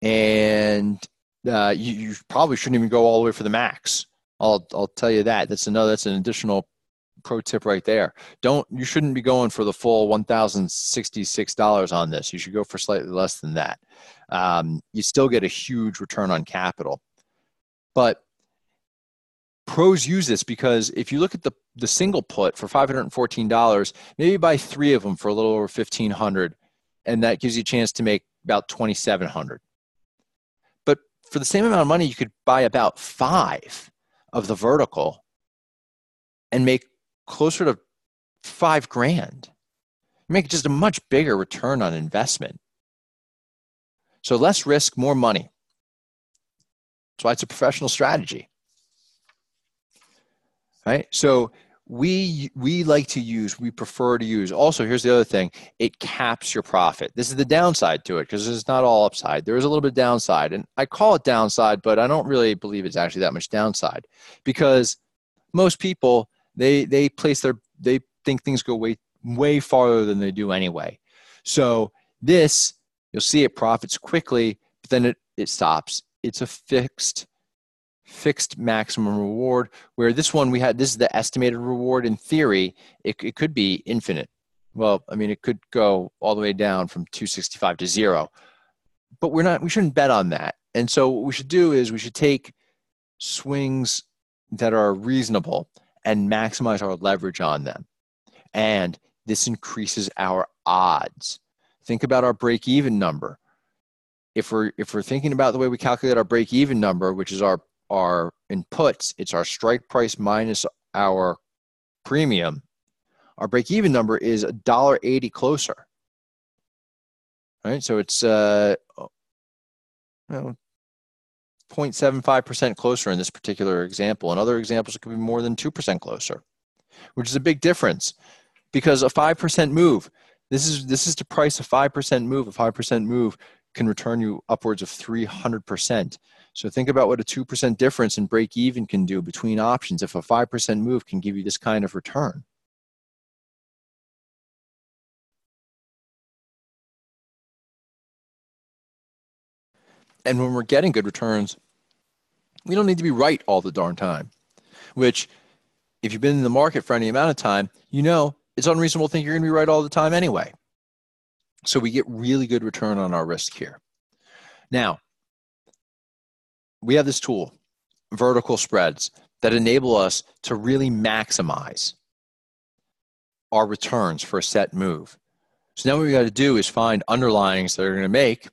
And you probably shouldn't even go all the way for the max. I'll tell you that. That's an additional pro tip right there. You shouldn't be going for the full $1,066 on this. You should go for slightly less than that. You still get a huge return on capital. But pros use this because if you look at the single put for $514, maybe buy 3 of them for a little over $1,500, and that gives you a chance to make about $2,700. But for the same amount of money, you could buy about 5 of the vertical and make closer to $5,000. Make just a much bigger return on investment. So less risk, more money. That's why it's a professional strategy. Right? So we prefer to use. Also, here's the other thing. It caps your profit. This is the downside to it because it's not all upside. There is a little bit of downside. And I call it downside, but I don't really believe it's actually that much downside because most people, they think things go way farther than they do anyway. So this, you'll see it profits quickly, but then it stops. It's a fixed maximum reward, where this one this is the estimated reward. In theory, it could be infinite. Well, I mean, it could go all the way down from 265 to 0, but we shouldn't bet on that. And so what we should do is we should take swings that are reasonable and maximize our leverage on them. And this increases our odds. Think about our break-even number. If we're thinking about the way we calculate our break-even number, which is our inputs, it's our strike price minus our premium. Our break-even number is $1.80 closer. Right? So it's 0.75% closer in this particular example. In other examples, it could be more than 2% closer, which is a big difference because a 5% move, this is to price a 5% move. A 5% move can return you upwards of 300%. So think about what a 2% difference in break even can do between options if a 5% move can give you this kind of return. And when we're getting good returns, we don't need to be right all the darn time, which if you've been in the market for any amount of time, you know it's unreasonable to think you're going to be right all the time anyway. So we get really good return on our risk here. Now, we have this tool, vertical spreads, that enable us to really maximize our returns for a set move. So now what we got to do is find underlyings that are going to make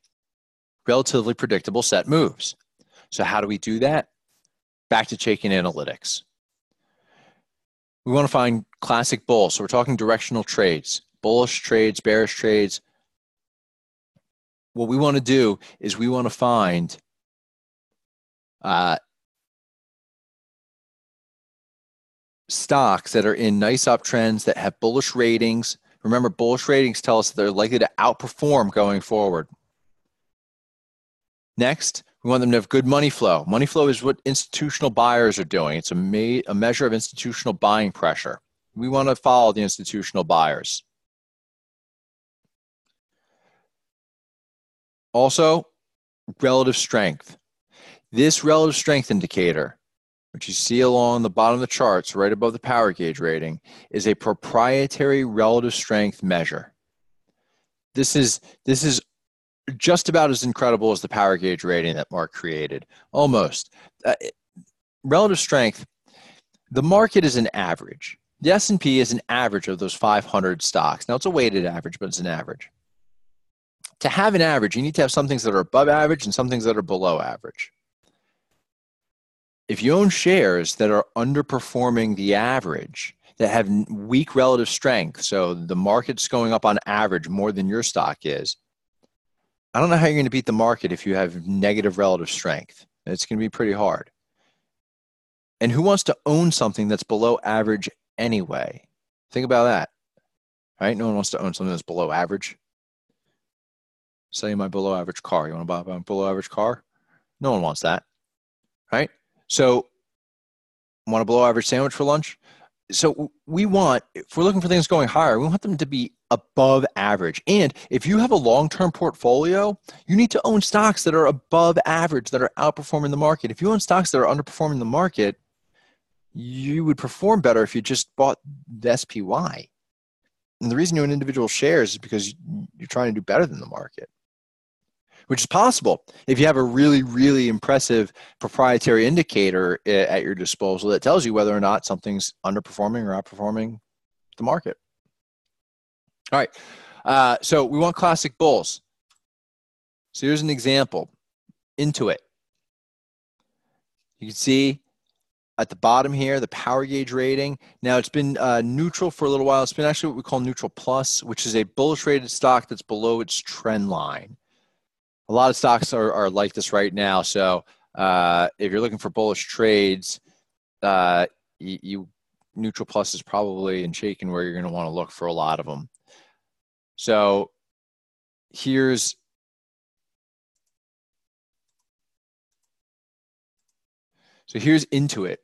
relatively predictable set moves. So how do we do that? Back to Chaikin Analytics. We want to find classic bulls. So we're talking directional trades, bullish trades, bearish trades. What we want to do is we want to find stocks that are in nice uptrends that have bullish ratings. Remember, bullish ratings tell us that they're likely to outperform going forward. Next, we want them to have good money flow. Money flow is what institutional buyers are doing. It's a measure of institutional buying pressure. We want to follow the institutional buyers. Also, relative strength. This relative strength indicator, which you see along the bottom of the charts right above the power gauge rating, is a proprietary relative strength measure. This is just about as incredible as the power gauge rating that Mark created, almost. Relative strength, the market is an average. The S&P is an average of those 500 stocks. Now, it's a weighted average, but it's an average. To have an average, you need to have some things that are above average and some things that are below average. If you own shares that are underperforming the average, that have weak relative strength, so the market's going up on average more than your stock is, I don't know how you're going to beat the market if you have negative relative strength. It's going to be pretty hard. And who wants to own something that's below average anyway? Think about that, right? No one wants to own something that's below average. Sell you my below average car. You want to buy a below average car? No one wants that, right? So, want a below average sandwich for lunch? So we want, if we're looking for things going higher, we want them to be above average. And if you have a long-term portfolio, you need to own stocks that are above average, that are outperforming the market. If you own stocks that are underperforming the market, you would perform better if you just bought the SPY. And the reason you own individual shares is because you're trying to do better than the market, which is possible if you have a really, really impressive proprietary indicator at your disposal that tells you whether or not something's underperforming or outperforming the market. All right, so we want classic bulls. So here's an example. Into it. You can see at the bottom here, the power gauge rating. Now, it's been neutral for a little while. It's been actually what we call neutral plus, which is a bullish rated stock that's below its trend line. A lot of stocks are like this right now. So if you're looking for bullish trades, neutral plus is probably in Chaikin where you're going to want to look for a lot of them. So here's into it.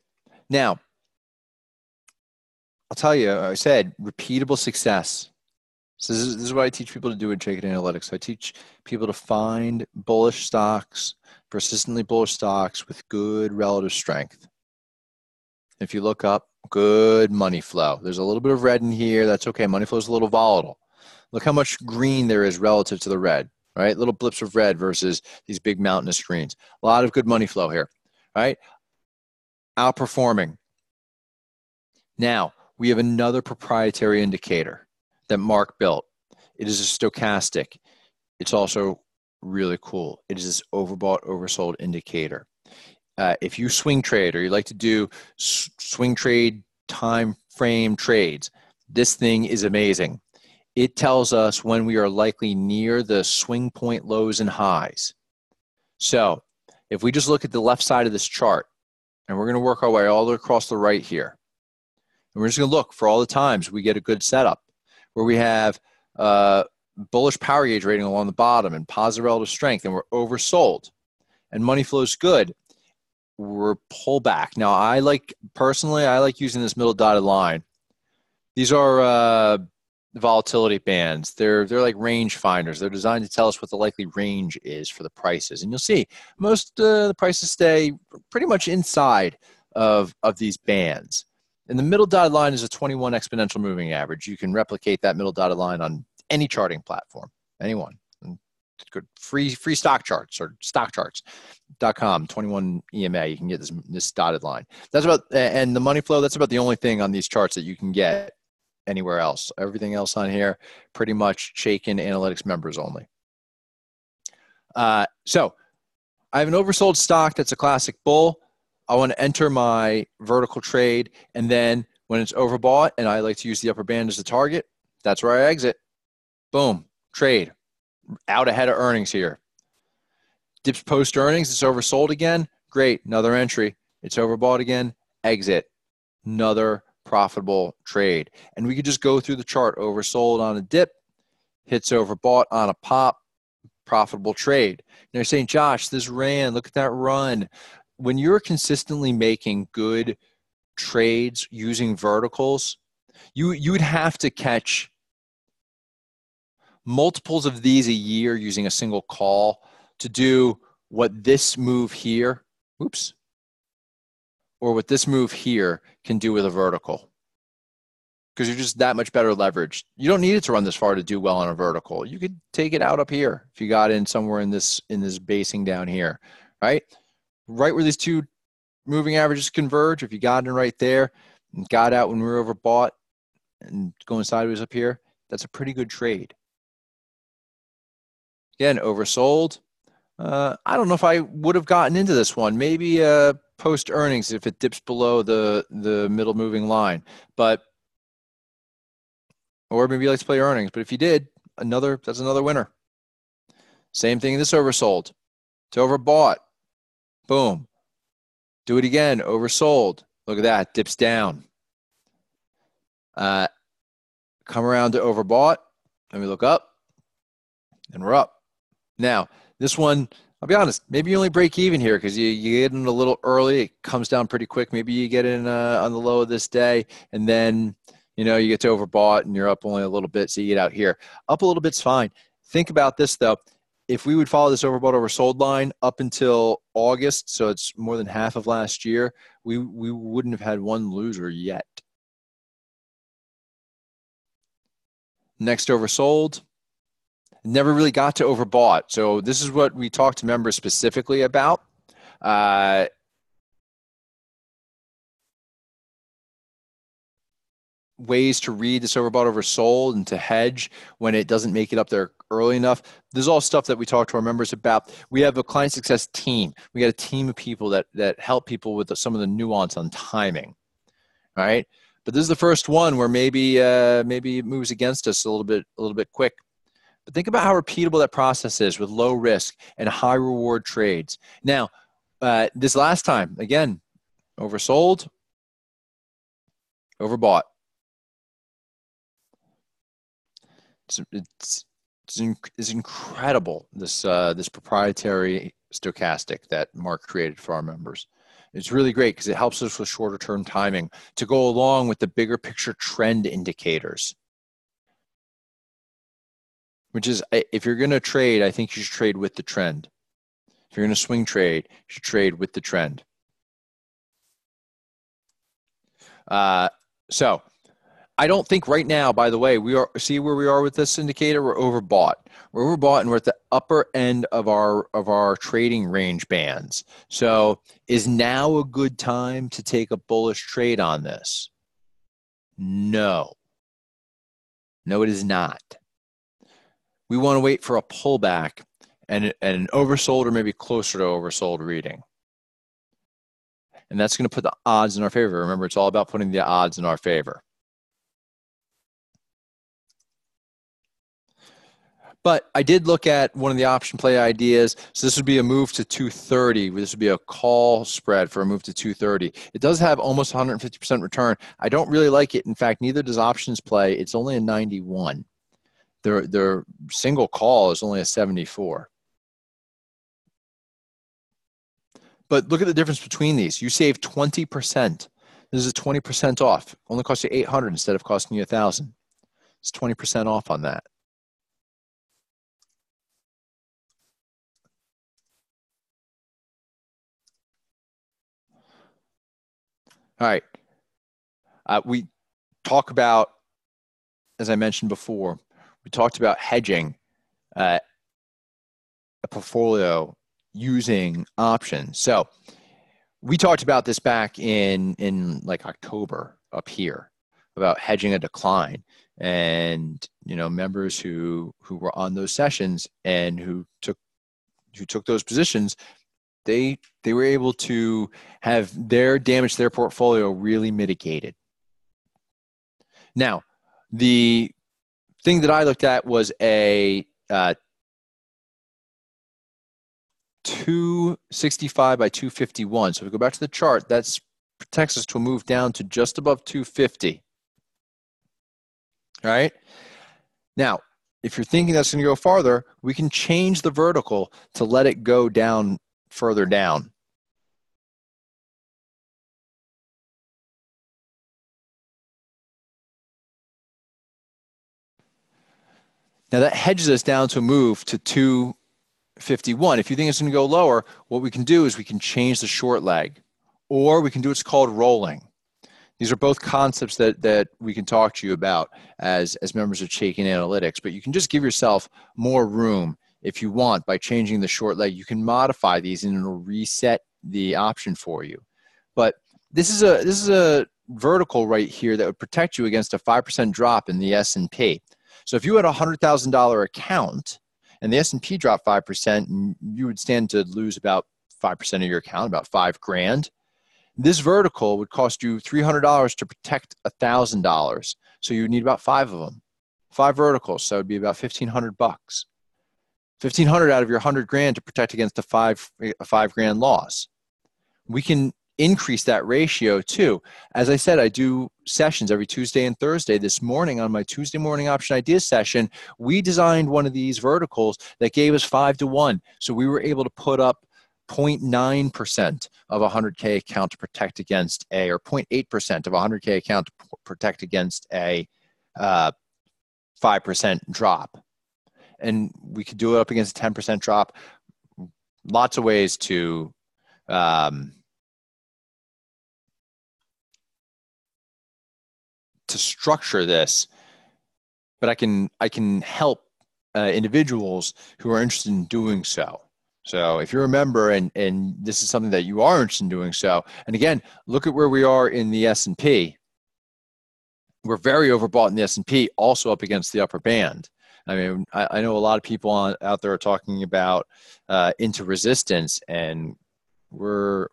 Now, I'll tell you, I said repeatable success. So this is what I teach people to do in Chaikin Analytics. I teach people to find bullish stocks, persistently bullish stocks with good relative strength. If you look up, good money flow. There's a little bit of red in here. That's okay. Money flow is a little volatile. Look how much green there is relative to the red, right? Little blips of red versus these big mountainous greens. A lot of good money flow here, right? Outperforming. Now, we have another proprietary indicator that Mark built. It is a stochastic. It's also really cool. It is this overbought, oversold indicator. If you swing trade or you like to do swing trade time frame trades, this thing is amazing. It tells us when we are likely near the swing point lows and highs. So if we just look at the left side of this chart, and we're going to work our way all the way across the right here, and we're just going to look for all the times we get a good setup where we have bullish power gauge rating along the bottom and positive relative strength, and we're oversold, and money flow is good, we're pullback. Now, personally, I like using this middle dotted line. These are volatility bands. They're like range finders. They're designed to tell us what the likely range is for the prices. And you'll see most the prices stay pretty much inside of these bands. And the middle dotted line is a 21 exponential moving average. You can replicate that middle dotted line on any charting platform, anyone. And good free stock charts or stockcharts.com, 21 EMA. You can get this dotted line. That's about, and the money flow, that's about the only thing on these charts that you can get anywhere else. Everything else on here, pretty much Chaikin Analytics members only. So I have an oversold stock that's a classic bull. I want to enter my vertical trade, and then when it's overbought and I like to use the upper band as the target, that's where I exit. Boom, trade. Out ahead of earnings here. Dips post earnings, it's oversold again. Great, another entry. It's overbought again, exit. Another profitable trade. And we could just go through the chart. Oversold on a dip, hits overbought on a pop, profitable trade. And they're saying, Josh, this ran, look at that run. When you're consistently making good trades using verticals, you would have to catch multiples of these a year using a single call to do what this move here, oops, or what this move here can do with a vertical. Because you're just that much better leveraged. You don't need it to run this far to do well on a vertical. You could take it out up here if you got in somewhere in this basing down here, right? Right where these two moving averages converge, if you got in right there and got out when we were overbought and going sideways up here, that's a pretty good trade. Again, oversold. I don't know if I would have gotten into this one. Maybe post earnings if it dips below the middle moving line, or maybe you like to play earnings. But if you did, that's another winner. Same thing. This oversold. It's overbought. Boom. Do it again. Oversold. Look at that. Dips down. Come around to overbought. Let me look up. And we're up. Now, this one, I'll be honest, maybe you only break even here because you get in a little early. It comes down pretty quick. Maybe you get in on the low of this day, and then you get to overbought and you're up only a little bit, so you get out here. Up a little bit's fine. Think about this, though. If we would follow this overbought oversold line up until August, so it's more than half of last year, we wouldn't have had one loser yet. Next oversold. Never really got to overbought. So this is what we talk to members specifically about. Ways to read this overbought oversold and to hedge when it doesn't make it up there early enough. This is all stuff that we talk to our members about. We have a client success team. We got a team of people that help people with some of the nuance on timing, right? But this is the first one where maybe it moves against us a little bit quick. But think about how repeatable that process is with low risk and high reward trades. Now, this last time, again, oversold, overbought. It's incredible, this proprietary stochastic that Mark created for our members. It's really great because it helps us with shorter term timing to go along with the bigger picture trend indicators. Which is, if you're going to trade, I think you should trade with the trend. If you're going to swing trade, you should trade with the trend. So I don't think right now, by the way, see where we are with this indicator? We're overbought. We're overbought and we're at the upper end of our trading range bands. So is now a good time to take a bullish trade on this? No. No, it is not. We want to wait for a pullback and an oversold or maybe closer to oversold reading. And that's going to put the odds in our favor. Remember, it's all about putting the odds in our favor. But I did look at one of the option play ideas. So this would be a move to 230. This would be a call spread for a move to 230. It does have almost 150% return. I don't really like it. In fact, neither does options play. It's only a 91. Their single call is only a 74. But look at the difference between these. You save 20%. This is 20% off. Only costs you 800 instead of costing you 1,000. It's 20% off on that. All right. We talk about, as I mentioned before, we talked about hedging. a portfolio using options. So we talked about this back in like October up here about hedging a decline, and members who were on those sessions and who took those positions, they were able to have their damage to their portfolio really mitigated. Now, the thing that I looked at was a 265 by 251. So if we go back to the chart, that protects us to a move down to just above 250. All right. Now, if you're thinking that's going to go farther, we can change the vertical to let it go down further down. Now that hedges us down to a move to 251. If you think it's going to go lower, what we can do is we can change the short leg, or we can do what's called rolling. These are both concepts that we can talk to you about as members of Chaikin Analytics, but you can just give yourself more room if you want by changing the short leg. You can modify these and it'll reset the option for you. But this is a vertical right here that would protect you against a 5% drop in the S&P. So if you had a $100,000 account and the S&P dropped 5%, you would stand to lose about 5% of your account, about $5,000. This vertical would cost you $300 to protect $1,000. So you would need about 5 of them, 5 verticals. So it would be about $1,500. $1,500 out of your $100,000 to protect against a $5,000 loss. We can increase that ratio too. As I said, I do sessions every Tuesday and Thursday. This morning on my Tuesday morning option ideas session, we designed one of these verticals that gave us 5-to-1. So we were able to put up 0.9% of a 100K account to protect against or 0.8% of a 100K account to protect against a 5% drop. And we could do it up against a 10% drop. Lots of ways to structure this, but I can help individuals who are interested in doing so. So if you're a member and this is something that you are interested in doing so, and again, look at where we are in the S&P. We're very overbought in the S&P, also up against the upper band. I mean, I know a lot of people out there are talking about into resistance, and we're,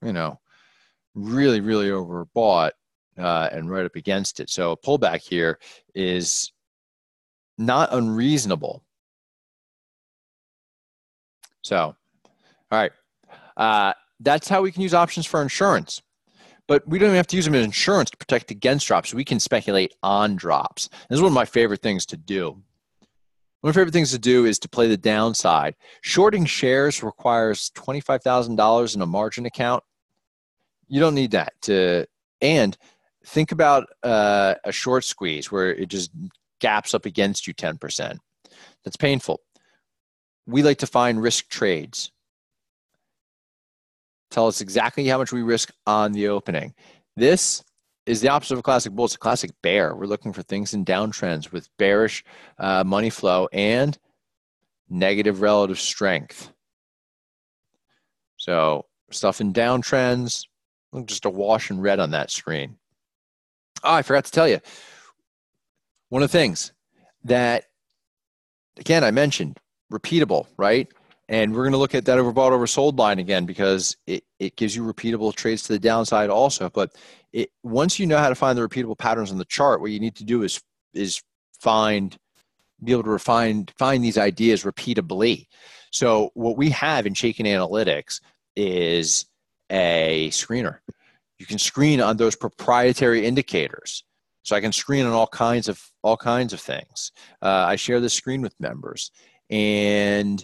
really, really overbought and right up against it. So a pullback here is not unreasonable. So, all right, that's how we can use options for insurance. But we don't even have to use them as insurance to protect against drops. We can speculate on drops. This is one of my favorite things to do. One of my favorite things to do is to play the downside. Shorting shares requires $25,000 in a margin account. You don't need that and think about a short squeeze where it just gaps up against you 10%. That's painful. We like to find risk trades. Tell us exactly how much we risk on the opening. This is the opposite of a classic bull. It's a classic bear. We're looking for things in downtrends with bearish money flow and negative relative strength. So stuff in downtrends, just a wash in red on that screen. Oh, I forgot to tell you. One of the things that, again, I mentioned, repeatable, right? And we're going to look at that overbought, oversold line again because it gives you repeatable trades to the downside also. But once you know how to find the repeatable patterns on the chart, what you need to do is be able to find these ideas repeatably. So what we have in Chaikin Analytics is a screener. You can screen on those proprietary indicators. So I can screen on all kinds of things. I share this screen with members, and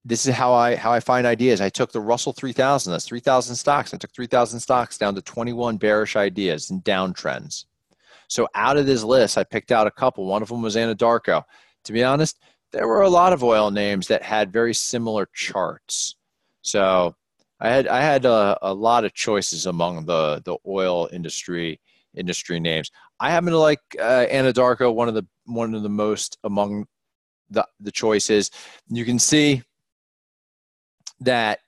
this is how I find ideas. I took the Russell 3000. That's 3,000 stocks. I took 3,000 stocks down to 21 bearish ideas and downtrends. So out of this list, I picked out a couple. One of them was Anadarko. To be honest, there were a lot of oil names that had very similar charts. So I had a lot of choices among the oil industry names. I happen to like Anadarko, one of the most among the choices. You can see that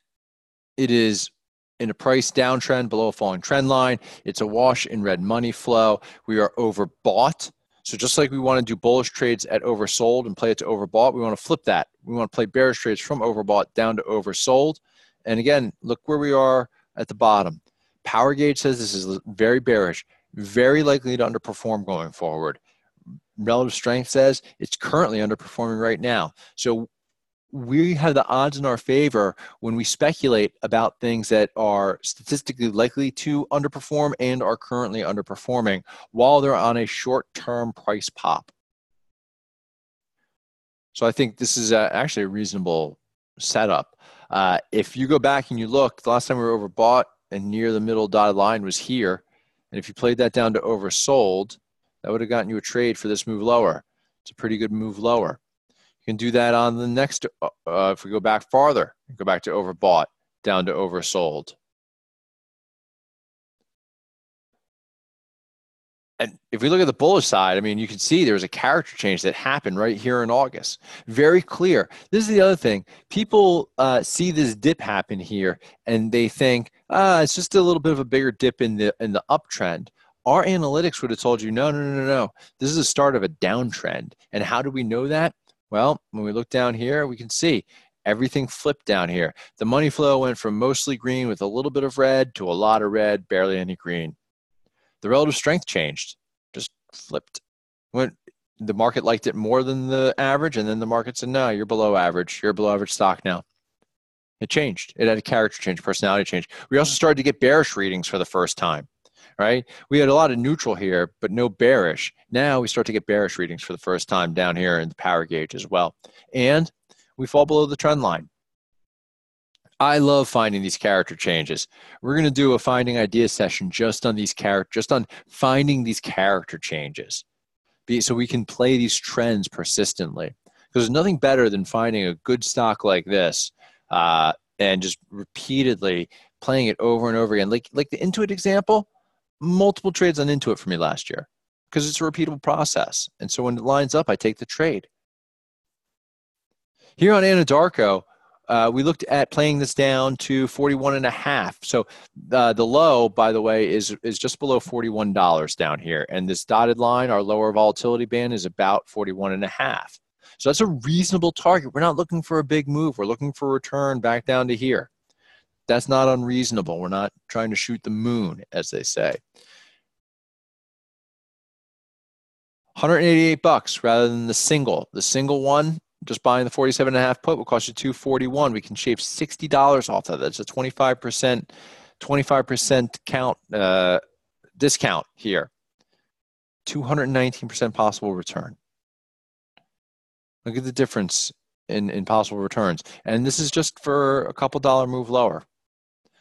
it is in a price downtrend below a falling trend line. It's a wash in red money flow. We are overbought. So just like we want to do bullish trades at oversold and play it to overbought, we want to flip that. We want to play bearish trades from overbought down to oversold. And again, look where we are at the bottom. Power gauge says this is very bearish, very likely to underperform going forward. Relative strength says it's currently underperforming right now. So we have the odds in our favor when we speculate about things that are statistically likely to underperform and are currently underperforming while they're on a short-term price pop. So I think this is actually a reasonable setup. If you go back and you look, the last time we were overbought and near the middle dotted line was here. And if you played that down to oversold, that would have gotten you a trade for this move lower. It's a pretty good move lower. You can do that on the next, if we go back farther, go back to overbought, down to oversold. And if we look at the bullish side, I mean, you can see there's a character change that happened right here in August. Very clear. This is the other thing. People see this dip happen here, and they think, it's just a little bit of a bigger dip in the uptrend. Our analytics would have told you, no. This is the start of a downtrend. And how do we know that? Well, when we look down here, we can see everything flipped down here. The money flow went from mostly green with a little bit of red to a lot of red, barely any green. The relative strength changed, just flipped. When the market liked it more than the average, and then the market said, no, you're below average. You're below average stock now. It changed. It had a character change, personality change. We also started to get bearish readings for the first time, right? We had a lot of neutral here, but no bearish. Now we start to get bearish readings for the first time down here in the power gauge as well. And we fall below the trend line. I love finding these character changes. We're going to do a finding idea session just on finding these character changes, so we can play these trends persistently. Because there's nothing better than finding a good stock like this and just repeatedly playing it over and over again. Like the Intuit example, multiple trades on Intuit for me last year because it's a repeatable process. And so when it lines up, I take the trade. Here on Anadarko, we looked at playing this down to 41.5. So the low, by the way, is just below $41 down here. And this dotted line, our lower volatility band, is about 41.5. So that's a reasonable target. We're not looking for a big move. We're looking for a return back down to here. That's not unreasonable. We're not trying to shoot the moon, as they say. $188 rather than the single. The single one, just buying the 47.5 put will cost you $241. We can shave $60 off of that. It's a 25% count discount here. 219% possible return. Look at the difference in possible returns. And this is just for a couple dollar move lower.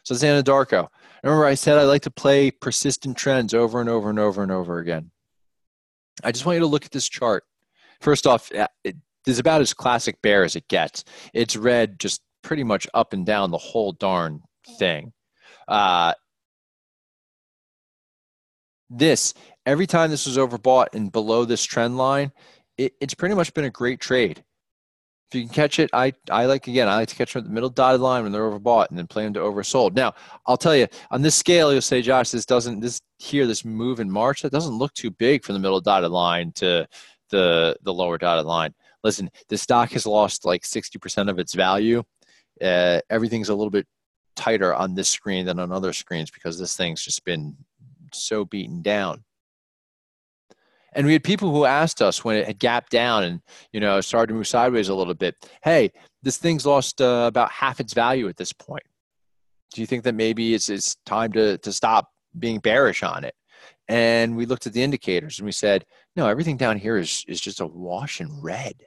So it's Anadarko. Remember I said I like to play persistent trends over and over and over and over again. I just want you to look at this chart. First off, it is about as classic bear as it gets. It's red just pretty much up and down the whole darn thing. Every time this was overbought and below this trend line, it's pretty much been a great trade. If you can catch it, I like to catch them at the middle dotted line when they're overbought and then play them to oversold. Now, I'll tell you, on this scale, you'll say, Josh, this move in March, that doesn't look too big from the middle dotted line to the lower dotted line. Listen, the stock has lost like 60% of its value. Everything's a little bit tighter on this screen than on other screens because this thing's just been so beaten down. And we had people who asked us when it had gapped down and, started to move sideways a little bit, hey, this thing's lost about half its value at this point. Do you think that maybe it's time to stop being bearish on it? And we looked at the indicators and we said, no, everything down here is just a wash in red.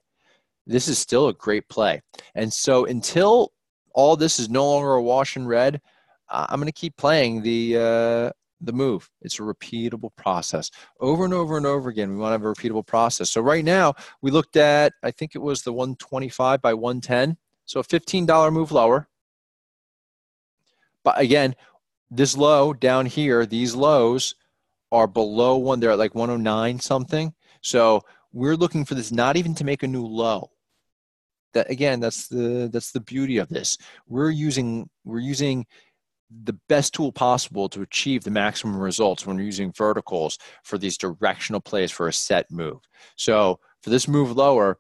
This is still a great play. And so until all this is no longer a wash in red, I'm going to keep playing the move. It's a repeatable process. Over and over and over again, we want to have a repeatable process. So right now, we looked at, I think it was the 125 by 110. So a $15 move lower. But again, this low down here, these lows are below they're at like 109 something. So we're looking for this not even to make a new low. that again, that's the beauty of this. We're using the best tool possible to achieve the maximum results when we're using verticals for these directional plays for a set move. So for this move lower,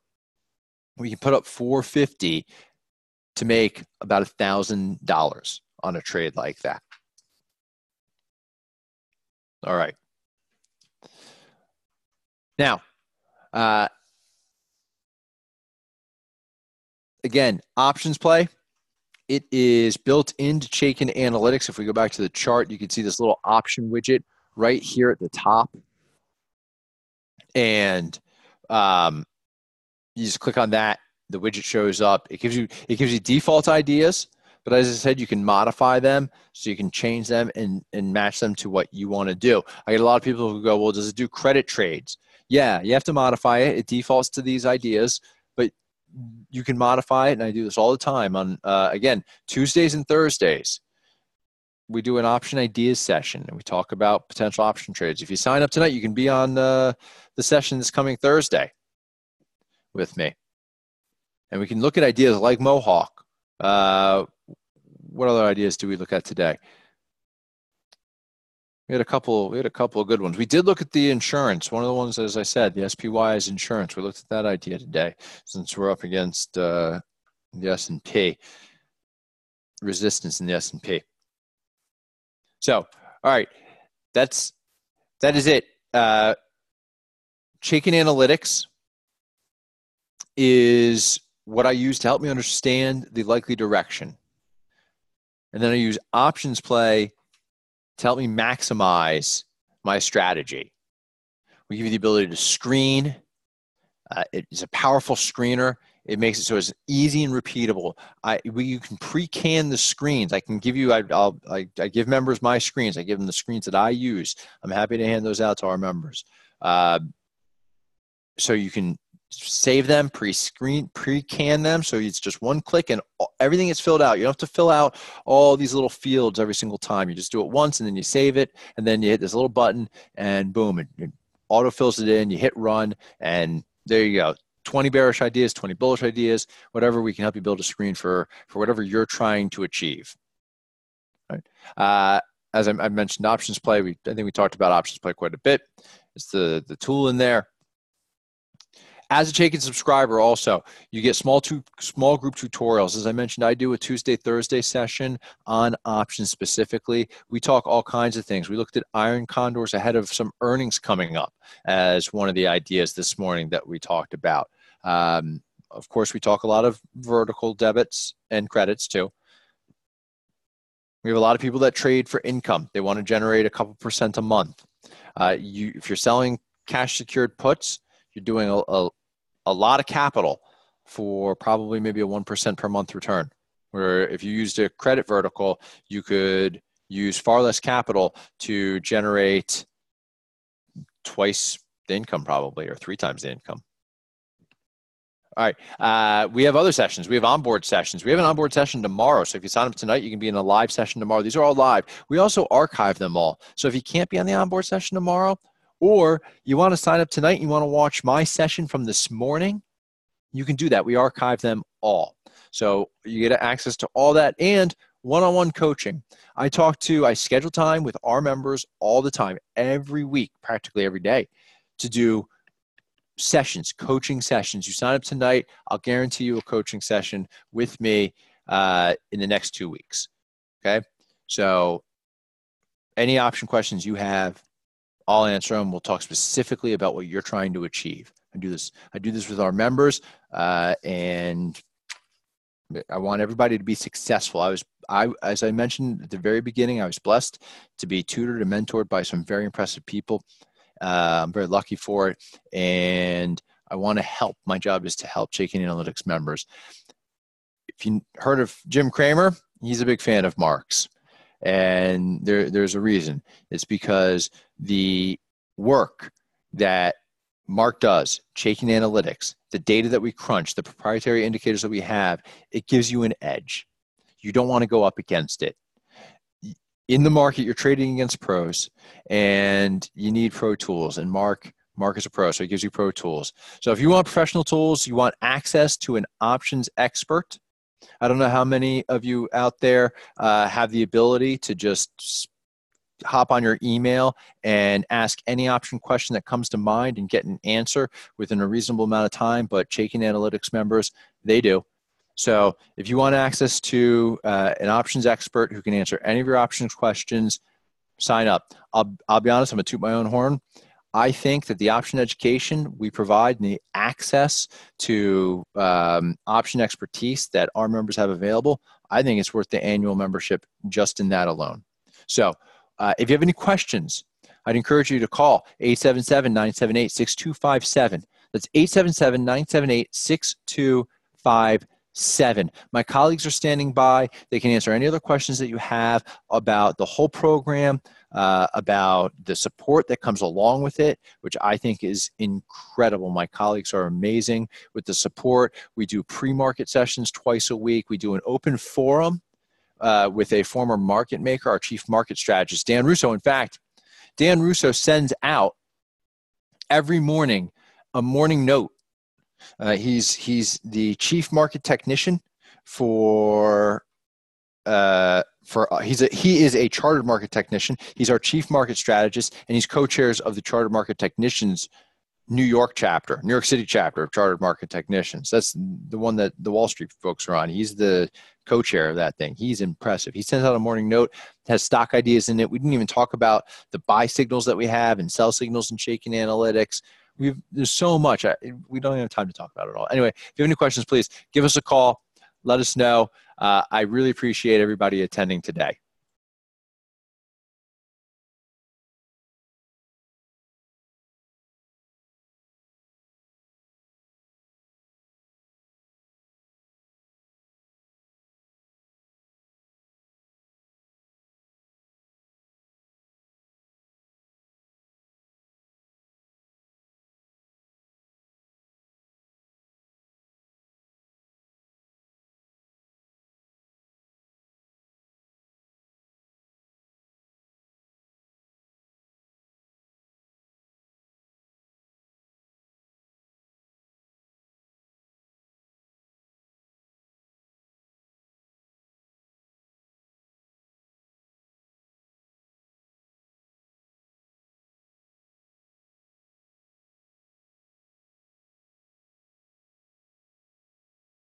we can put up 450 to make about $1,000 on a trade like that. All right. Now, again, options play. It is built into Chaikin Analytics. If we go back to the chart, you can see this little option widget right here at the top. And you just click on that. The widget shows up. It gives you default ideas, but as I said, you can modify them so you can change them and match them to what you want to do. I get a lot of people who go, well, does it do credit trades? Yeah, you have to modify it. It defaults to these ideas, but you can modify it, and I do this all the time on, again, Tuesdays and Thursdays. We do an option ideas session, and we talk about potential option trades. If you sign up tonight, you can be on the session this coming Thursday with me. And we can look at ideas like Mohawk. What other ideas do we look at today? We had a couple of good ones. We did look at the insurance. One of the ones, as I said, the SPY is insurance. We looked at that idea today since we're up against the S&P, resistance in the S&P. So, all right, that is it. Chaikin Analytics is what I use to help me understand the likely direction. And then I use options play to help me maximize my strategy. We give you the ability to screen. It's a powerful screener. It makes it so it's easy and repeatable. You can pre-can the screens. I can give you, I give members my screens. I give them the screens that I use. I'm happy to hand those out to our members. So you can save them, pre-can them. So it's just one click and everything is filled out. You don't have to fill out all these little fields every single time. You just do it once and then you save it. And then you hit this little button and boom, it auto fills it in. You hit run and there you go. 20 bearish ideas, 20 bullish ideas, whatever. We can help you build a screen for whatever you're trying to achieve. Right. As I mentioned, options play. I think we talked about options play quite a bit. It's the tool in there. As a Chaikin subscriber also, you get small group tutorials. As I mentioned, I do a Tuesday, Thursday session on options specifically. We talk all kinds of things. We looked at iron condors ahead of some earnings coming up as one of the ideas this morning that we talked about. Of course, we talk a lot of vertical debits and credits too. We have a lot of people that trade for income. They want to generate a couple % a month. If you're selling cash secured puts, you're doing a lot of capital for probably maybe a 1% per month return. Where if you used a credit vertical, you could use far less capital to generate twice the income probably, or 3 times the income. All right, we have other sessions. We have onboard sessions. We have an onboard session tomorrow. So if you sign up tonight, you can be in a live session tomorrow. These are all live. We also archive them all. So if you can't be on the onboard session tomorrow, or you want to sign up tonight and you want to watch my session from this morning, you can do that. We archive them all. So you get access to all that and one-on-one coaching. I schedule time with our members all the time, every week, practically every day, to do sessions, coaching sessions. You sign up tonight, I'll guarantee you a coaching session with me in the next 2 weeks. Okay? So any option questions you have, I'll answer them. We'll talk specifically about what you're trying to achieve. I do this with our members, and I want everybody to be successful. As I mentioned at the very beginning, I was blessed to be tutored and mentored by some very impressive people. I'm very lucky for it, and I want to help. My job is to help Chaikin Analytics members. If you heard of Jim Cramer, he's a big fan of Mark's. And there's a reason. It's because the work that Mark does, Chaikin Analytics, the data that we crunch, the proprietary indicators that we have, it gives you an edge. You don't want to go up against it. In the market, you're trading against pros, and you need pro tools. And Mark Mark is a pro, so he gives you pro tools. So if you want professional tools, you want access to an options expert. I don't know how many of you out there have the ability to just hop on your email and ask any option question that comes to mind and get an answer within a reasonable amount of time, but Chaikin Analytics members, they do. So if you want access to an options expert who can answer any of your options questions, sign up. I'll be honest, I'm going to toot my own horn. I think that the option education we provide and the access to option expertise that our members have available, I think it's worth the annual membership just in that alone. So if you have any questions, I'd encourage you to call 877-978-6257. That's 877-978-6257. My colleagues are standing by. They can answer any other questions that you have about the whole program, about the support that comes along with it, which I think is incredible. My colleagues are amazing with the support. We do pre-market sessions twice a week. We do an open forum with a former market maker, our chief market strategist, Dan Russo. In fact, Dan Russo sends out every morning a morning note. He's the chief market technician for he is a chartered market technician. He's our chief market strategist, and he's co-chairs of the Chartered Market Technicians New York City chapter of Chartered Market Technicians. That's the one that the Wall Street folks are on. He's the co-chair of that thing. He's impressive. He sends out a morning note, has stock ideas in it. We didn't even talk about the buy signals that we have and sell signals in Chaikin Analytics. There's so much. We don't even have time to talk about it all. Anyway, if you have any questions, please give us a call. Let us know. I really appreciate everybody attending today.